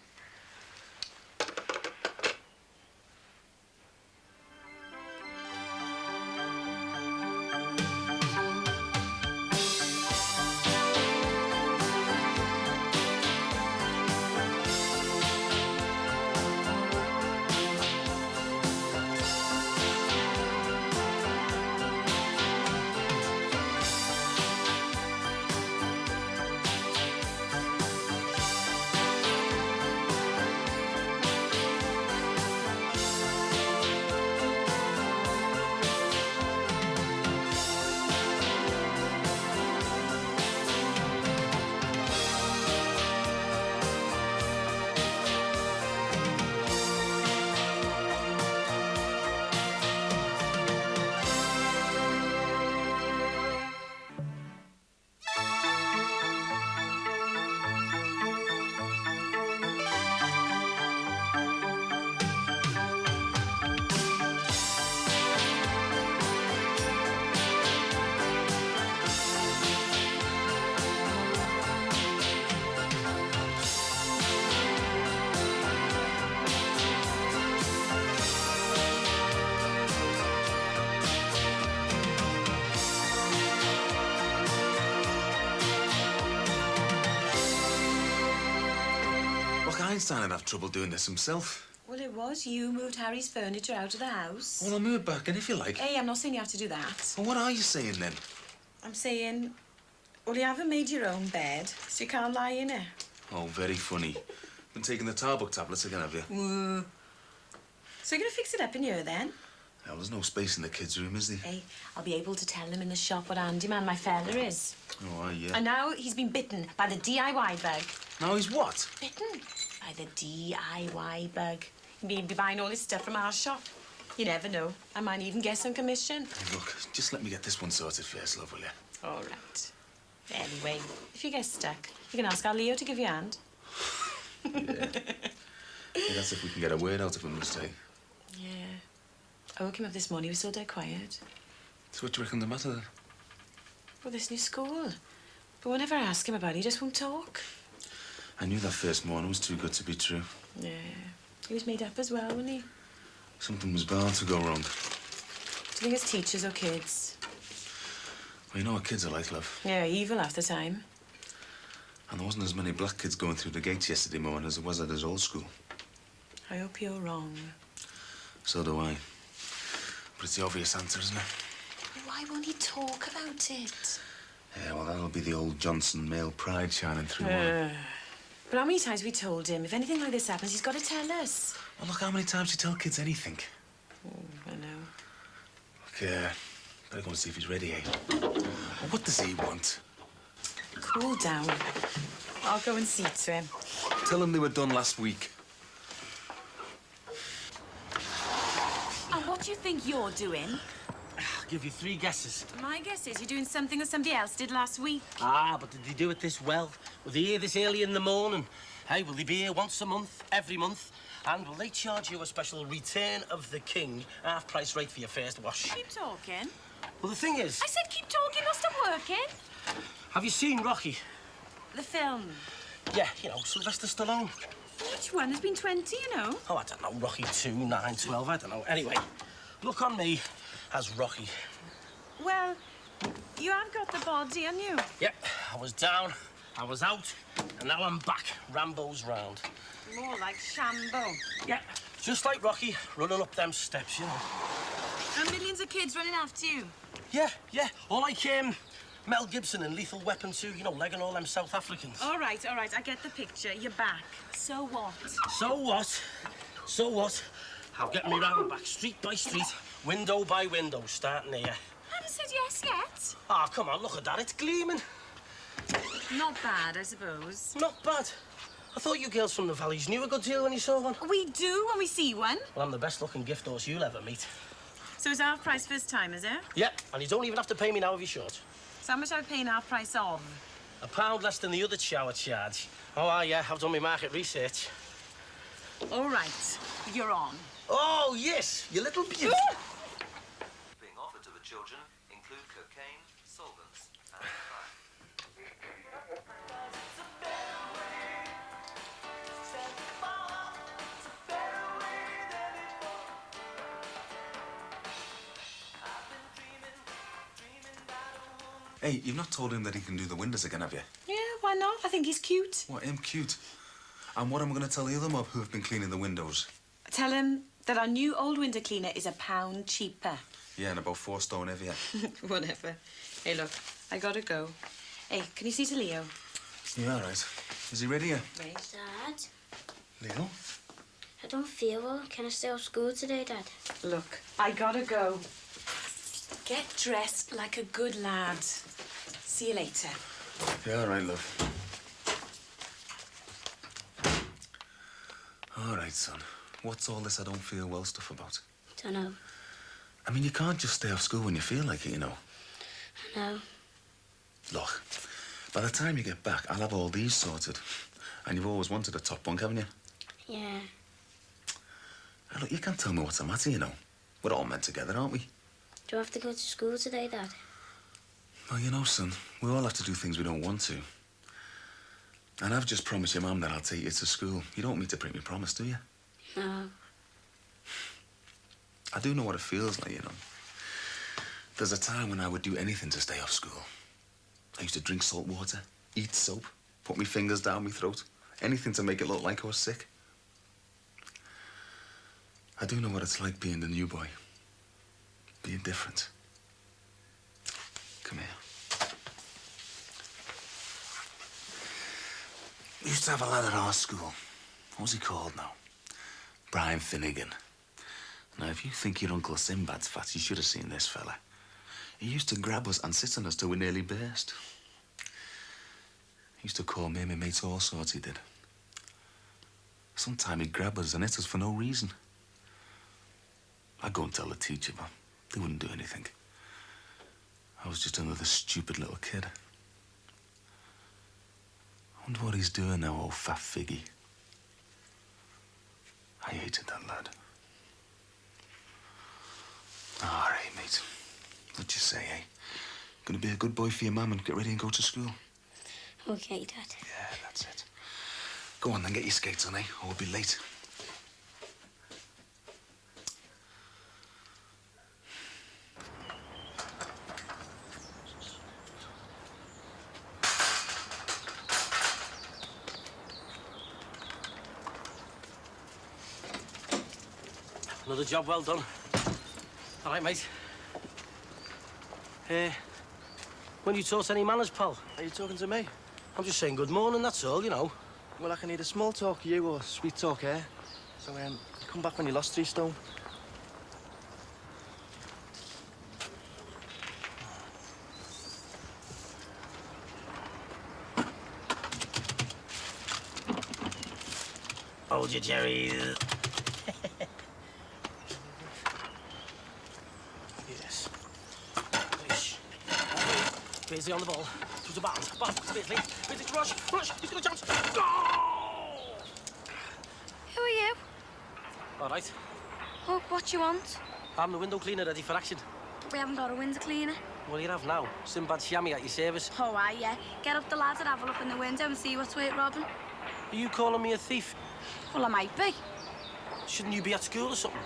Einstein would have trouble doing this himself. Well, it was you moved Harry's furniture out of the house. Well, I'll move it back in if you like. Hey, I'm not saying you have to do that. Well, what are you saying then? I'm saying, well, you haven't made your own bed, so you can't lie in it. Oh, very funny. Been taking the Tarbuck tablets again, have you? So you're going to fix it up in here, then? Well, there's no space in the kids' room, is there? Hey, I'll be able to tell them in the shop what handyman my fella is. Oh, yeah. And now he's been bitten by the DIY bug. Now he's what? Bitten by the DIY bug. He'll be buying all his stuff from our shop. You never know. I might even get some commission. Hey, look, just let me get this one sorted first, love, will you? All right. Anyway, if you get stuck, you can ask our Leo to give you a hand. Hey, that's if we can get a word out of him, must say. Yeah. I woke him up this morning. He was so dead quiet. So what do you reckon the matter then? Well, this new school. But whenever I ask him about it, he just won't talk. I knew that first morning was too good to be true. Yeah. He was made up as well, wasn't he? Something was bound to go wrong. Do you think it's teachers or kids? Well, you know what kids are like, love. Yeah, evil half the time. And there wasn't as many black kids going through the gates yesterday morning as there was at his old school. I hope you're wrong. So do I. But it's the obvious answer, isn't it? Why won't he talk about it? Yeah, well, that'll be the old Johnson male pride shining through. Won't it? But how many times we told him, if anything like this happens, he's got to tell us. Well, look how many times you tell kids anything. I know. Look, better go and see if he's ready, eh? What does he want? Cool down. I'll go and see to him. Tell him they were done last week. And what do you think you're doing? I'll give you 3 guesses. My guess is you're doing something that somebody else did last week. Ah, but did they do it this well? Were they here this early in the morning? Hey, will they be here once a month, every month? And will they charge you a special Return of the King half-price rate for your first wash? Keep talking. Well, the thing is... I said keep talking, not stop working. Have you seen Rocky? The film. Yeah, you know, Sylvester Stallone. Which one? There's been 20, you know. Oh, I don't know, Rocky 2, 9, 12, I don't know. Anyway, look on me as Rocky. Well, you have got the body, haven't you? Yep, I was down, I was out, and now I'm back. Rambo's round. More like Shambo. Yeah, just like Rocky, running up them steps, you know. And millions of kids running after you. Yeah, or like, Mel Gibson in Lethal Weapon 2, you know, legging all them South Africans. All right, I get the picture. You're back. So what? So what? So what? I'll get me round back, street by street, window by window, starting here. I haven't said yes yet. Ah, oh, come on, look at that, it's gleaming. Not bad, I suppose. Not bad. I thought you girls from the valleys knew a good deal when you saw one. We do when we see one. Well, I'm the best-looking gift horse you'll ever meet. So it's half price first time, is it? Yep, and you don't even have to pay me now if you're short. So how much are we paying half price of? £1 less than the other shower charge. Oh, yeah, I've done my market research. All right, you're on. Oh, yes, you little beauty. Being offered to the children include cocaine, solvents, and crack. Hey, you've not told him that he can do the windows again, have you? Yeah, why not? I think he's cute. What, him cute? And what am I going to tell the other mob who have been cleaning the windows? Tell him that our new old window cleaner is £1 cheaper. Yeah, and about 4 stone heavier. Whatever. Hey, look, I gotta go. Hey, can you see to Leo? Yeah, all right. Is he ready yet? Right. Dad, Leo? I don't feel well. Can I stay off school today, Dad? Look, I gotta go. Get dressed like a good lad. See you later. Yeah, all right, love. All right, son. What's all this I don't feel well stuff about? Dunno. I mean, you can't just stay off school when you feel like it, you know. I know. Look, by the time you get back, I'll have all these sorted. And you've always wanted a top bunk, haven't you? Yeah. Now, look, you can't tell me what's the matter, you know. We're all meant together, aren't we? Do I have to go to school today, Dad? Well, you know, son, we all have to do things we don't want to. And I've just promised your mum that I'll take you to school. You don't want me to break my promise, do you? No. I do know what it feels like, you know. There's a time when I would do anything to stay off school. I used to drink salt water, eat soap, put my fingers down my throat, Anything to make it look like I was sick. I do know what it's like being the new boy. Being different. Come here. We used to have a lad at our school. What was he called now? Brian Finnegan. Now, if you think your Uncle Sinbad's fat, you should have seen this fella. He used to grab us and sit on us till we nearly burst. He used to call me and my mates all sorts, he did. Sometimes he'd grab us and hit us for no reason. I'd go and tell the teacher, but they wouldn't do anything. I was just another stupid little kid. I wonder what he's doing now, old fat figgy. I hated that lad. All right, mate. What'd you say, eh? Gonna be a good boy for your mum and get ready and go to school? Okay, Dad. Yeah, that's it. Go on then, get your skates on, eh? Or we'll be late. Another job well done. All right, mate. When you taught any manners, pal? Are you talking to me? I'm just saying good morning, that's all, you know. Well, I can either small talk you or sweet talk her. So, come back when you lost 3 stone. Hold your cherries. Yes. Beasley on the ball. To the bounce. Bounce. Beasley. Beasley, rush. Rush. He's got a chance. Go! Who are you? All right. Oh, what you want? I'm the window cleaner ready for action. We haven't got a window cleaner. Well, you have now. Sinbad Shammy at your service. Oh, aye, yeah. Get up the ladder, have a look in the window and see what's worth robbing. Are you calling me a thief? Well, I might be. Shouldn't you be at school or something?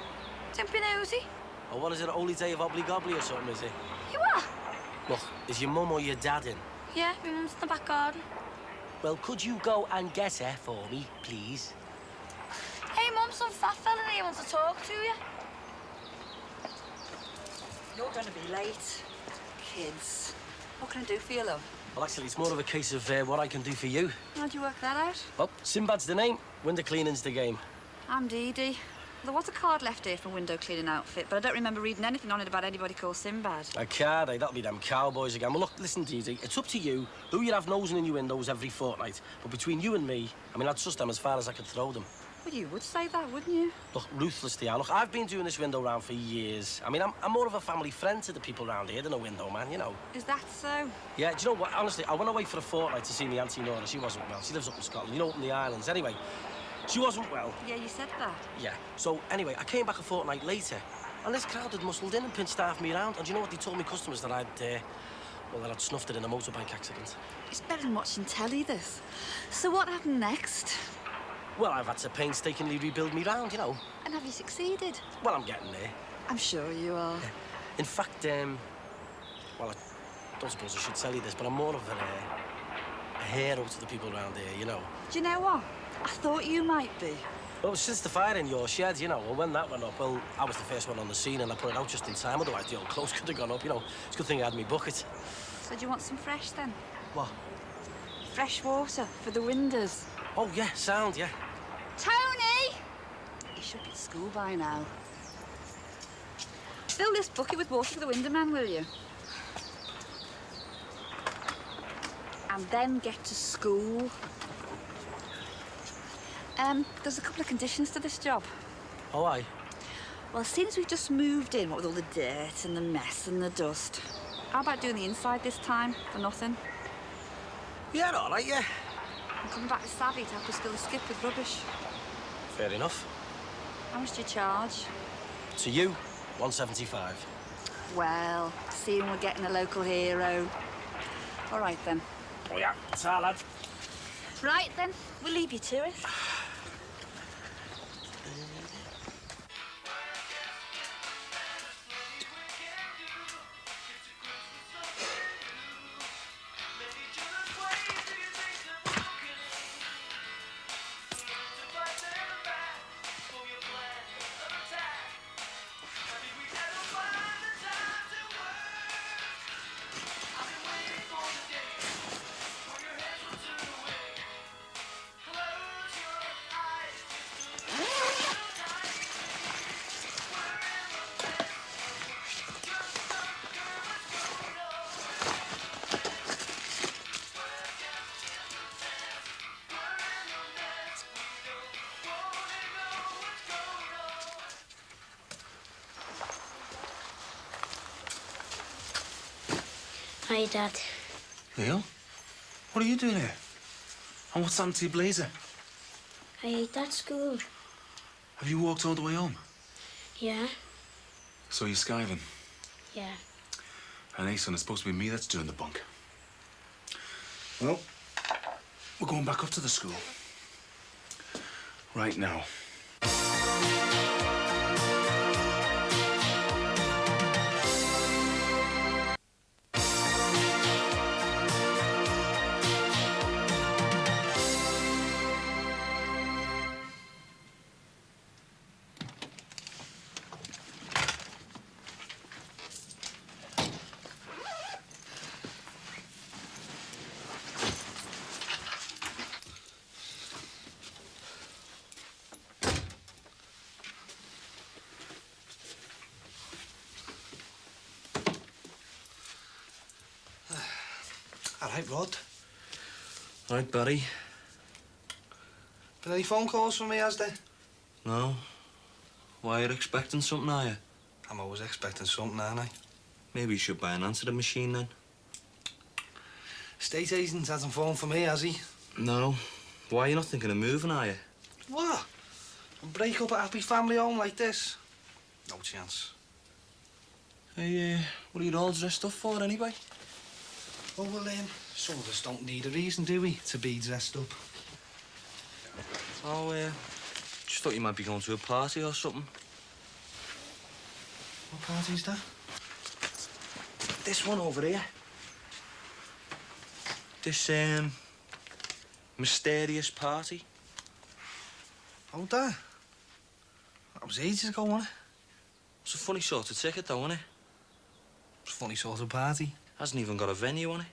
Don't be nosy. Or what is it, a holy day of Obbly Gobbly or something, is it? You are? Look, is your mum or your dad in? Yeah, my mum's in the back garden. Well, could you go and get her for me, please? Hey, Mum, some fat fella here wants to talk to you. You're going to be late. Kids. What can I do for you, love? Well, actually, it's more of a case of what I can do for you. How'd you work that out? Well, Sinbad's the name, window cleaning's the game. I'm Dee Dee. There was a card left here for a window cleaning outfit, but I don't remember reading anything on it about anybody called Sinbad. A card, eh? That'll be them cowboys again. Well, look, listen, Dee Dee, it's up to you who you'd have nosing in your windows every fortnight. But between you and me, I mean, I'd trust them as far as I could throw them. Well, you would say that, wouldn't you? Look, ruthlessly, look, I've been doing this window round for years. I mean, I'm more of a family friend to the people round here than a window man, you know. Is that so? Yeah, do you know what? Honestly, I went away for a fortnight to see my Auntie Nora. She wasn't well. She lives up in Scotland, you know, up in the islands. Anyway, she wasn't well. Yeah, you said that. Yeah. So, anyway, I came back a fortnight later, and this crowd had muscled in and pinched half me around. And do you know what they told me customers? That well, that I'd snuffed it in a motorbike accident. It's better than watching telly, this. So what happened next? Well, I've had to painstakingly rebuild me round, you know. And have you succeeded? Well, I'm getting there. I'm sure you are. Yeah. In fact, well, I don't suppose I should tell you this, but I'm more of a hero to the people around here, you know. Do you know what? I thought you might be. Well, since the fire in your shed, you know, well, when that went up, well, I was the first one on the scene and I put it out just in time, otherwise the old clothes could have gone up, you know. It's a good thing I had my bucket. So do you want some fresh, then? What? Fresh water for the windows. Oh, yeah, sound, yeah. Tony! You should be at school by now. Fill this bucket with water for the window man, will you? And then get to school. There's a couple of conditions to this job. Oh, aye? Well, since we've just moved in, what with all the dirt and the mess and the dust, how about doing the inside this time for nothing? Yeah, all right, yeah. I'm coming back with Savvy to help us fill the skip with rubbish. Fair enough. How much do you charge? To you, 175. Well, seeing we're getting a local hero. All right, then. Oh, yeah, it's our lad. Right, then. We'll leave you to it. Hi, Dad. Neil? What are you doing here? And what's happened to your blazer? I hate that school. Have you walked all the way home? Yeah? So you're skiving? Yeah. And hey, son, it's supposed to be me that's doing the bunk. Well, we're going back up to the school. Right now. All right, Rod. All right, Barry. Been any phone calls from me, has there? No. Why, you're expecting something, are you? I'm always expecting something, aren't I? Maybe you should buy an answering machine, then. Estate agent hasn't phoned for me, has he? No. Why, you're not thinking of moving, are you? What? And break up a happy family home like this? No chance. Hey, what are you all dressed up for, anyway? Oh, well, some of us don't need a reason, do we, to be dressed up? Oh, just thought you might be going to a party or something. What party's that? This one over here. This, mysterious party. Oh, that? That was ages ago, wasn't it? It's a funny sort of ticket, though, isn't it? It's a funny sort of party. Hasn't even got a venue on it.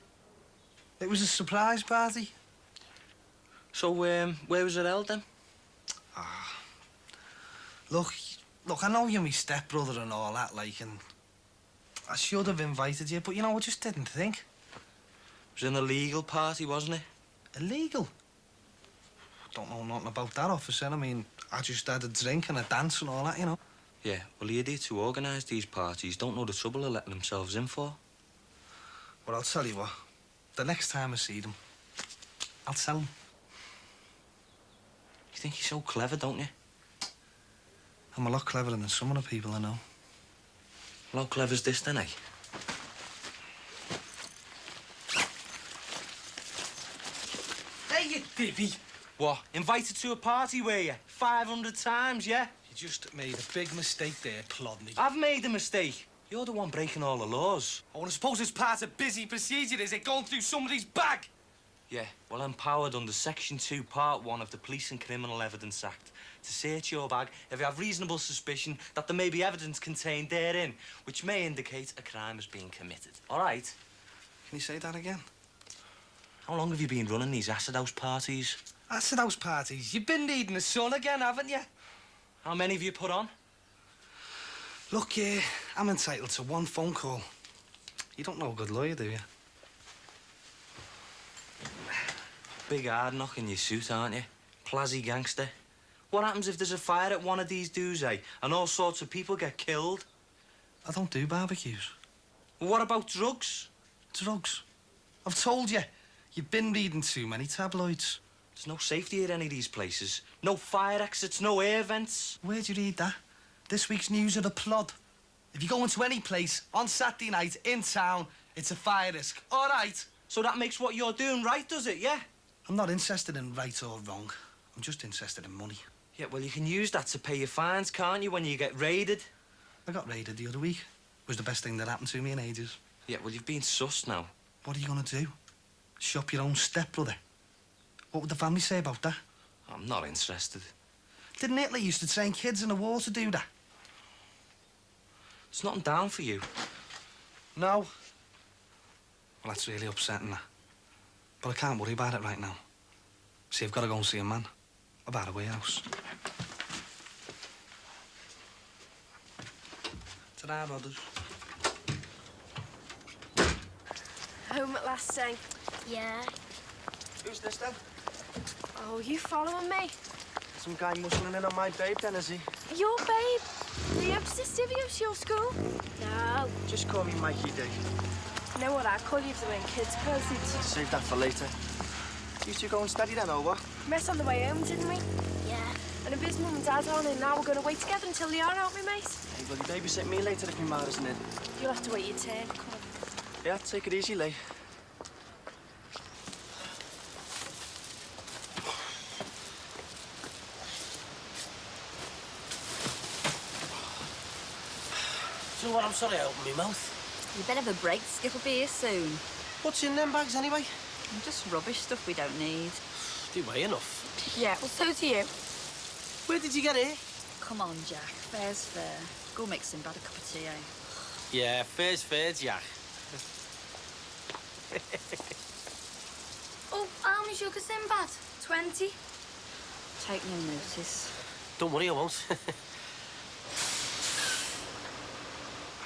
It was a surprise party. So, where was it held, then? Look, I know you're my stepbrother and all that, like, and I should have invited you, but, you know, I just didn't think. It was an illegal party, wasn't it? Illegal? Don't know nothing about that, officer. I mean, I just had a drink and a dance and all that, you know. Yeah, well, the idiots who organise these parties don't know the trouble they're letting themselves in for. Well, I'll tell you what. The next time I see them, I'll tell them. You think you're so clever, don't you? I'm a lot cleverer than some of the people I know. Well, how clever's this, then, eh? Hey, you divvy! What? Invited to a party, were you? 500 times, yeah? You just made a big mistake there, Plodney. I've made a mistake. You're the one breaking all the laws. Oh, and I suppose it's part of busy procedure, is it? Going through somebody's bag? Yeah, well, I'm empowered under Section 2, Part 1 of the Police and Criminal Evidence Act to search your bag if you have reasonable suspicion that there may be evidence contained therein which may indicate a crime has been committed. All right? Can you say that again? How long have you been running these acid house parties? Acid house parties? You've been needing the sun again, haven't you? How many have you put on? Look, I'm entitled to one phone call. You don't know a good lawyer, do you? Big hard knock in your suit, aren't you? Plazzy gangster. What happens if there's a fire at one of these do's, eh? And all sorts of people get killed? I don't do barbecues. What about drugs? Drugs? I've told you. You've been reading too many tabloids. There's no safety at any of these places. No fire exits, no air vents. Where'd you read that? This week's news of the plod. If you go into any place on Saturday night in town, it's a fire risk. All right? So that makes what you're doing right, does it, yeah? I'm not interested in right or wrong. I'm just interested in money. Yeah, well, you can use that to pay your fines, can't you, when you get raided? I got raided the other week. It was the best thing that happened to me in ages. Yeah, well, you've been sussed now. What are you gonna do? Shop your own stepbrother? What would the family say about that? I'm not interested. Didn't Italy used to train kids in the war to do that? It's nothing down for you. No? Well, that's really upsetting, that. But I can't worry about it right now. See, I've got to go and see a man about a warehouse. Ta-da, brothers. Home at last, eh? Yeah. Who's this, then? Oh, you following me? Some guy muscling in on my babe, then, is he? Your babe? The youngster Stivius, your school? No. Just call me Mikey D. You know what I'd call you if they weren't kids' proceeds? Save that for later. You two going steady then, or what? Met on the way home, didn't we? Yeah. And if his mum and dad aren't in now, we're going to wait together until they are, aren't we, mate? Hey, will you babysit me later if my ma isn't in? You'll have to wait your turn. Come on. Yeah, take it easy, Lee. So what, I'm sorry I opened my mouth. You better have a break. Skip will be here soon. What's in them bags anyway? Just rubbish stuff we don't need. Do weigh enough. Yeah, well, so do you. Where did you get here? Come on, Jack. Fair's fair. Go make Sinbad a cup of tea, eh? Yeah, fair's fair, Jack. Oh, how many sugar Sinbad? 20? Take no notice. Don't worry, I won't.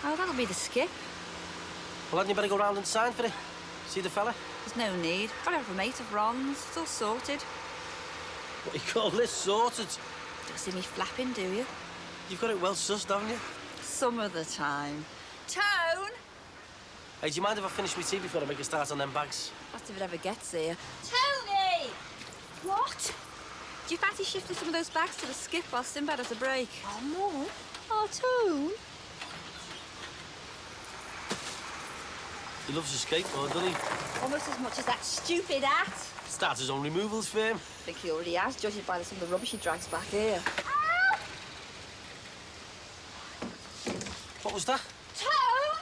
Oh, that'll be the skip. Well, hadn't you better go round and sign for it? See the fella? There's no need. Got have a mate of Ron's. It's all sorted. What you call this sorted? Don't see me flapping, do you? You've got it well sussed, haven't you? Some of the time. Tone! Hey, do you mind if I finish my tea before I make a start on them bags? That's if it ever gets here. Tony! What? Do you fancy shifting some of those bags to the skip while Sinbad has a break? Oh, Mum. Oh, Tone. He loves his skateboard, doesn't he? Almost as much as that stupid hat. Starts his own removals firm. I think he already has, judging by some of the rubbish he drags back here. What was that? Tone!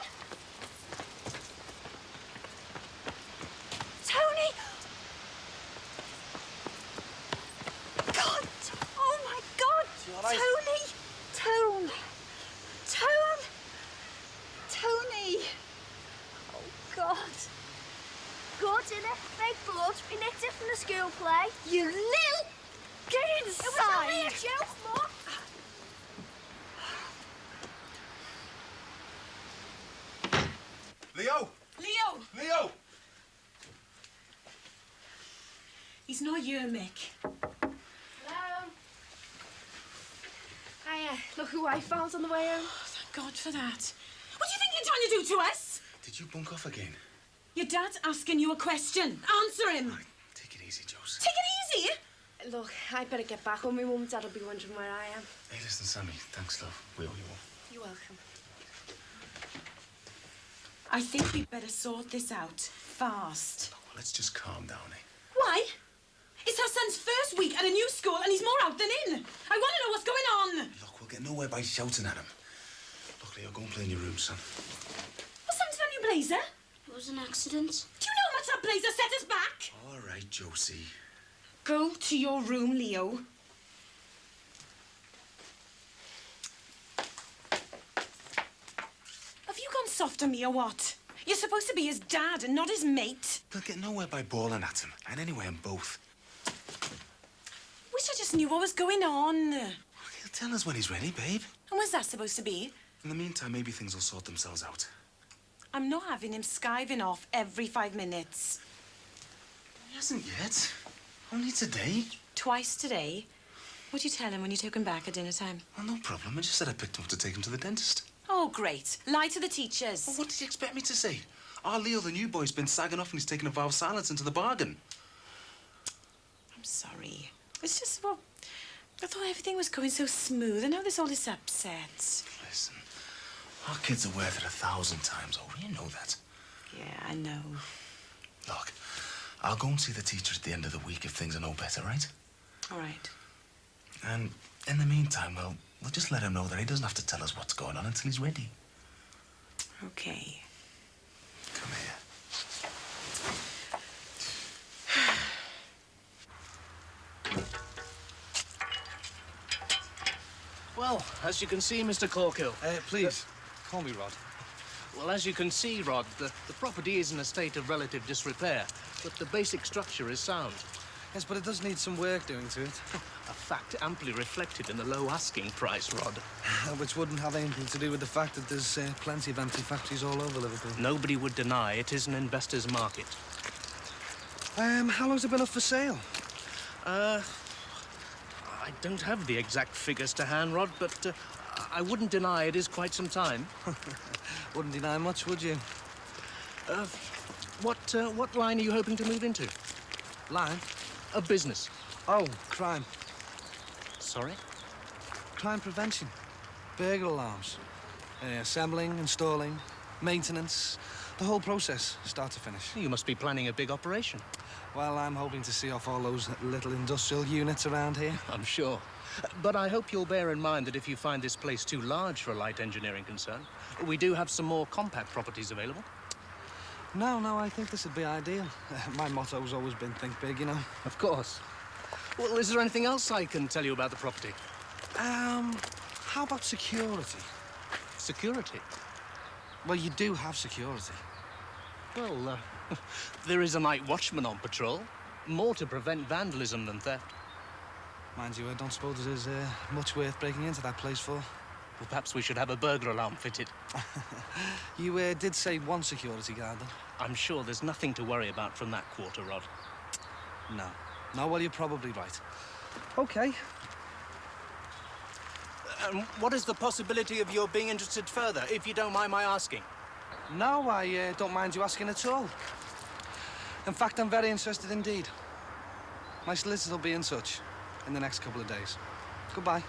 Tony! God! Oh, my God! You all right? Tony! Tone! Tone! Tony! Oh, God. Good, innit? Fake blood. We nicked it from the school play. You little... Get It was only a inside! joke, Mum. Leo! Leo! Leo! He's not here, Mick. Hello? Hiya. Look who I found on the way home. Oh, thank God for that. What do you think you're trying to do to us? Did you bunk off again? Your dad's asking you a question. Answer him. Right, take it easy, Josie. Take it easy. Look, I better get back or my mum and dad will be wondering where I am. Hey, listen, Sammy. Thanks, love. We owe you one. You're welcome. I think we better sort this out fast. Well, let's just calm down, eh? Why? It's her son's first week at a new school and he's more out than in. I want to know what's going on. Look, we'll get nowhere by shouting at him. Look, Leo, go and play in your room, son. What's happened to that new blazer? It was an accident. Do you know how much that blazer set us back? All right, Josie. Go to your room, Leo. Have you gone soft on me or what? You're supposed to be his dad and not his mate. We'll get nowhere by bawling at him. And anyway, I'm both. Wish I just knew what was going on. And He'll tell us when he's ready, babe. when's that supposed to be? In the meantime, maybe things will sort themselves out. I'm not having him skiving off every 5 minutes. He hasn't yet. Only today. Twice today. What'd you tell him when you took him back at dinner time? Well, no problem. I just said I picked him up to take him to the dentist. Oh, great. Lie to the teachers. Well, what did you expect me to say? Our Leo, the new boy's been sagging off and he's taken a vow of silence into the bargain. I'm sorry. It's just, well, I thought everything was going so smooth and now there's all this upset. Listen, our kids are worth it 1,000 times over. You know that. Yeah, I know. Look, I'll go and see the teacher at the end of the week if things are no better, right? All right. And in the meantime, we'll just let him know that he doesn't have to tell us what's going on until he's ready. Okay. Come here. Well, as you can see, Mr. Corkill. Please, call me Rod. Well, as you can see, Rod, the property is in a state of relative disrepair, but the basic structure is sound. Yes, but it does need some work doing to it. A fact amply reflected in the low asking price, Rod. Which wouldn't have anything to do with the fact that there's plenty of empty factories all over Liverpool. Nobody would deny it is an investor's market. How long's it been up for sale? I don't have the exact figures to hand, Rod, but I wouldn't deny it is quite some time. Wouldn't deny much, would you? What line are you hoping to move into? Line? A business. Oh, crime. Sorry? Crime prevention. Burglar alarms. Assembling, installing, maintenance. The whole process, start to finish. You must be planning a big operation. Well, I'm hoping to see off all those little industrial units around here. I'm sure. But I hope you'll bear in mind that if you find this place too large for a light engineering concern, we do have some more compact properties available. No, I think this would be ideal. My motto's always been think big, you know. Of course. Well, is there anything else I can tell you about the property? How about security? Security? Well, you do have security. Well, there is a night watchman on patrol. More to prevent vandalism than theft. Mind you, I don't suppose there's much worth breaking into that place for. Well, perhaps we should have a burglar alarm fitted. You did say one security guard, then? I'm sure there's nothing to worry about from that quarter, Rod. No. No, well, you're probably right. OK. What is the possibility of your being interested further, if you don't mind my asking? No, I don't mind you asking at all. In fact, I'm very interested indeed. My solicitors will be in touch in the next couple of days. Goodbye.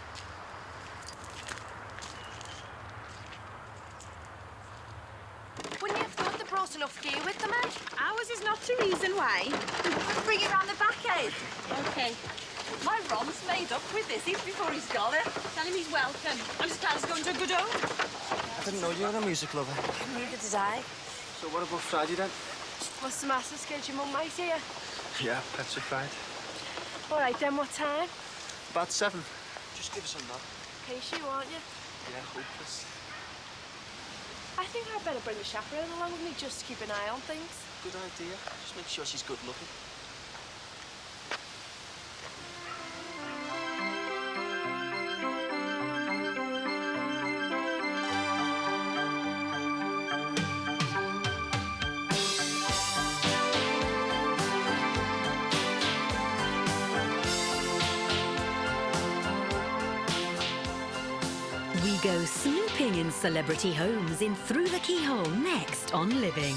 Wouldn't you have thought they brought enough gear with them, eh? Ours is not the reason why. Bring it round the back end. OK. My Ron's made up with this even before he's got it. Tell him he's welcome. I'm just glad he's going to a good home. I didn't know you were a music lover. Neither did I. So what about Friday then? What's the matter? Scared your mum might hear? Yeah, petrified. All right, then, what time? About 7. Just give us a nod. Case you, aren't you? Yeah, hopeless. I think I'd better bring the chaperone along with me just to keep an eye on things. Good idea. Just make sure she's good looking. We go snooping in celebrity homes in Through the Keyhole next on Living.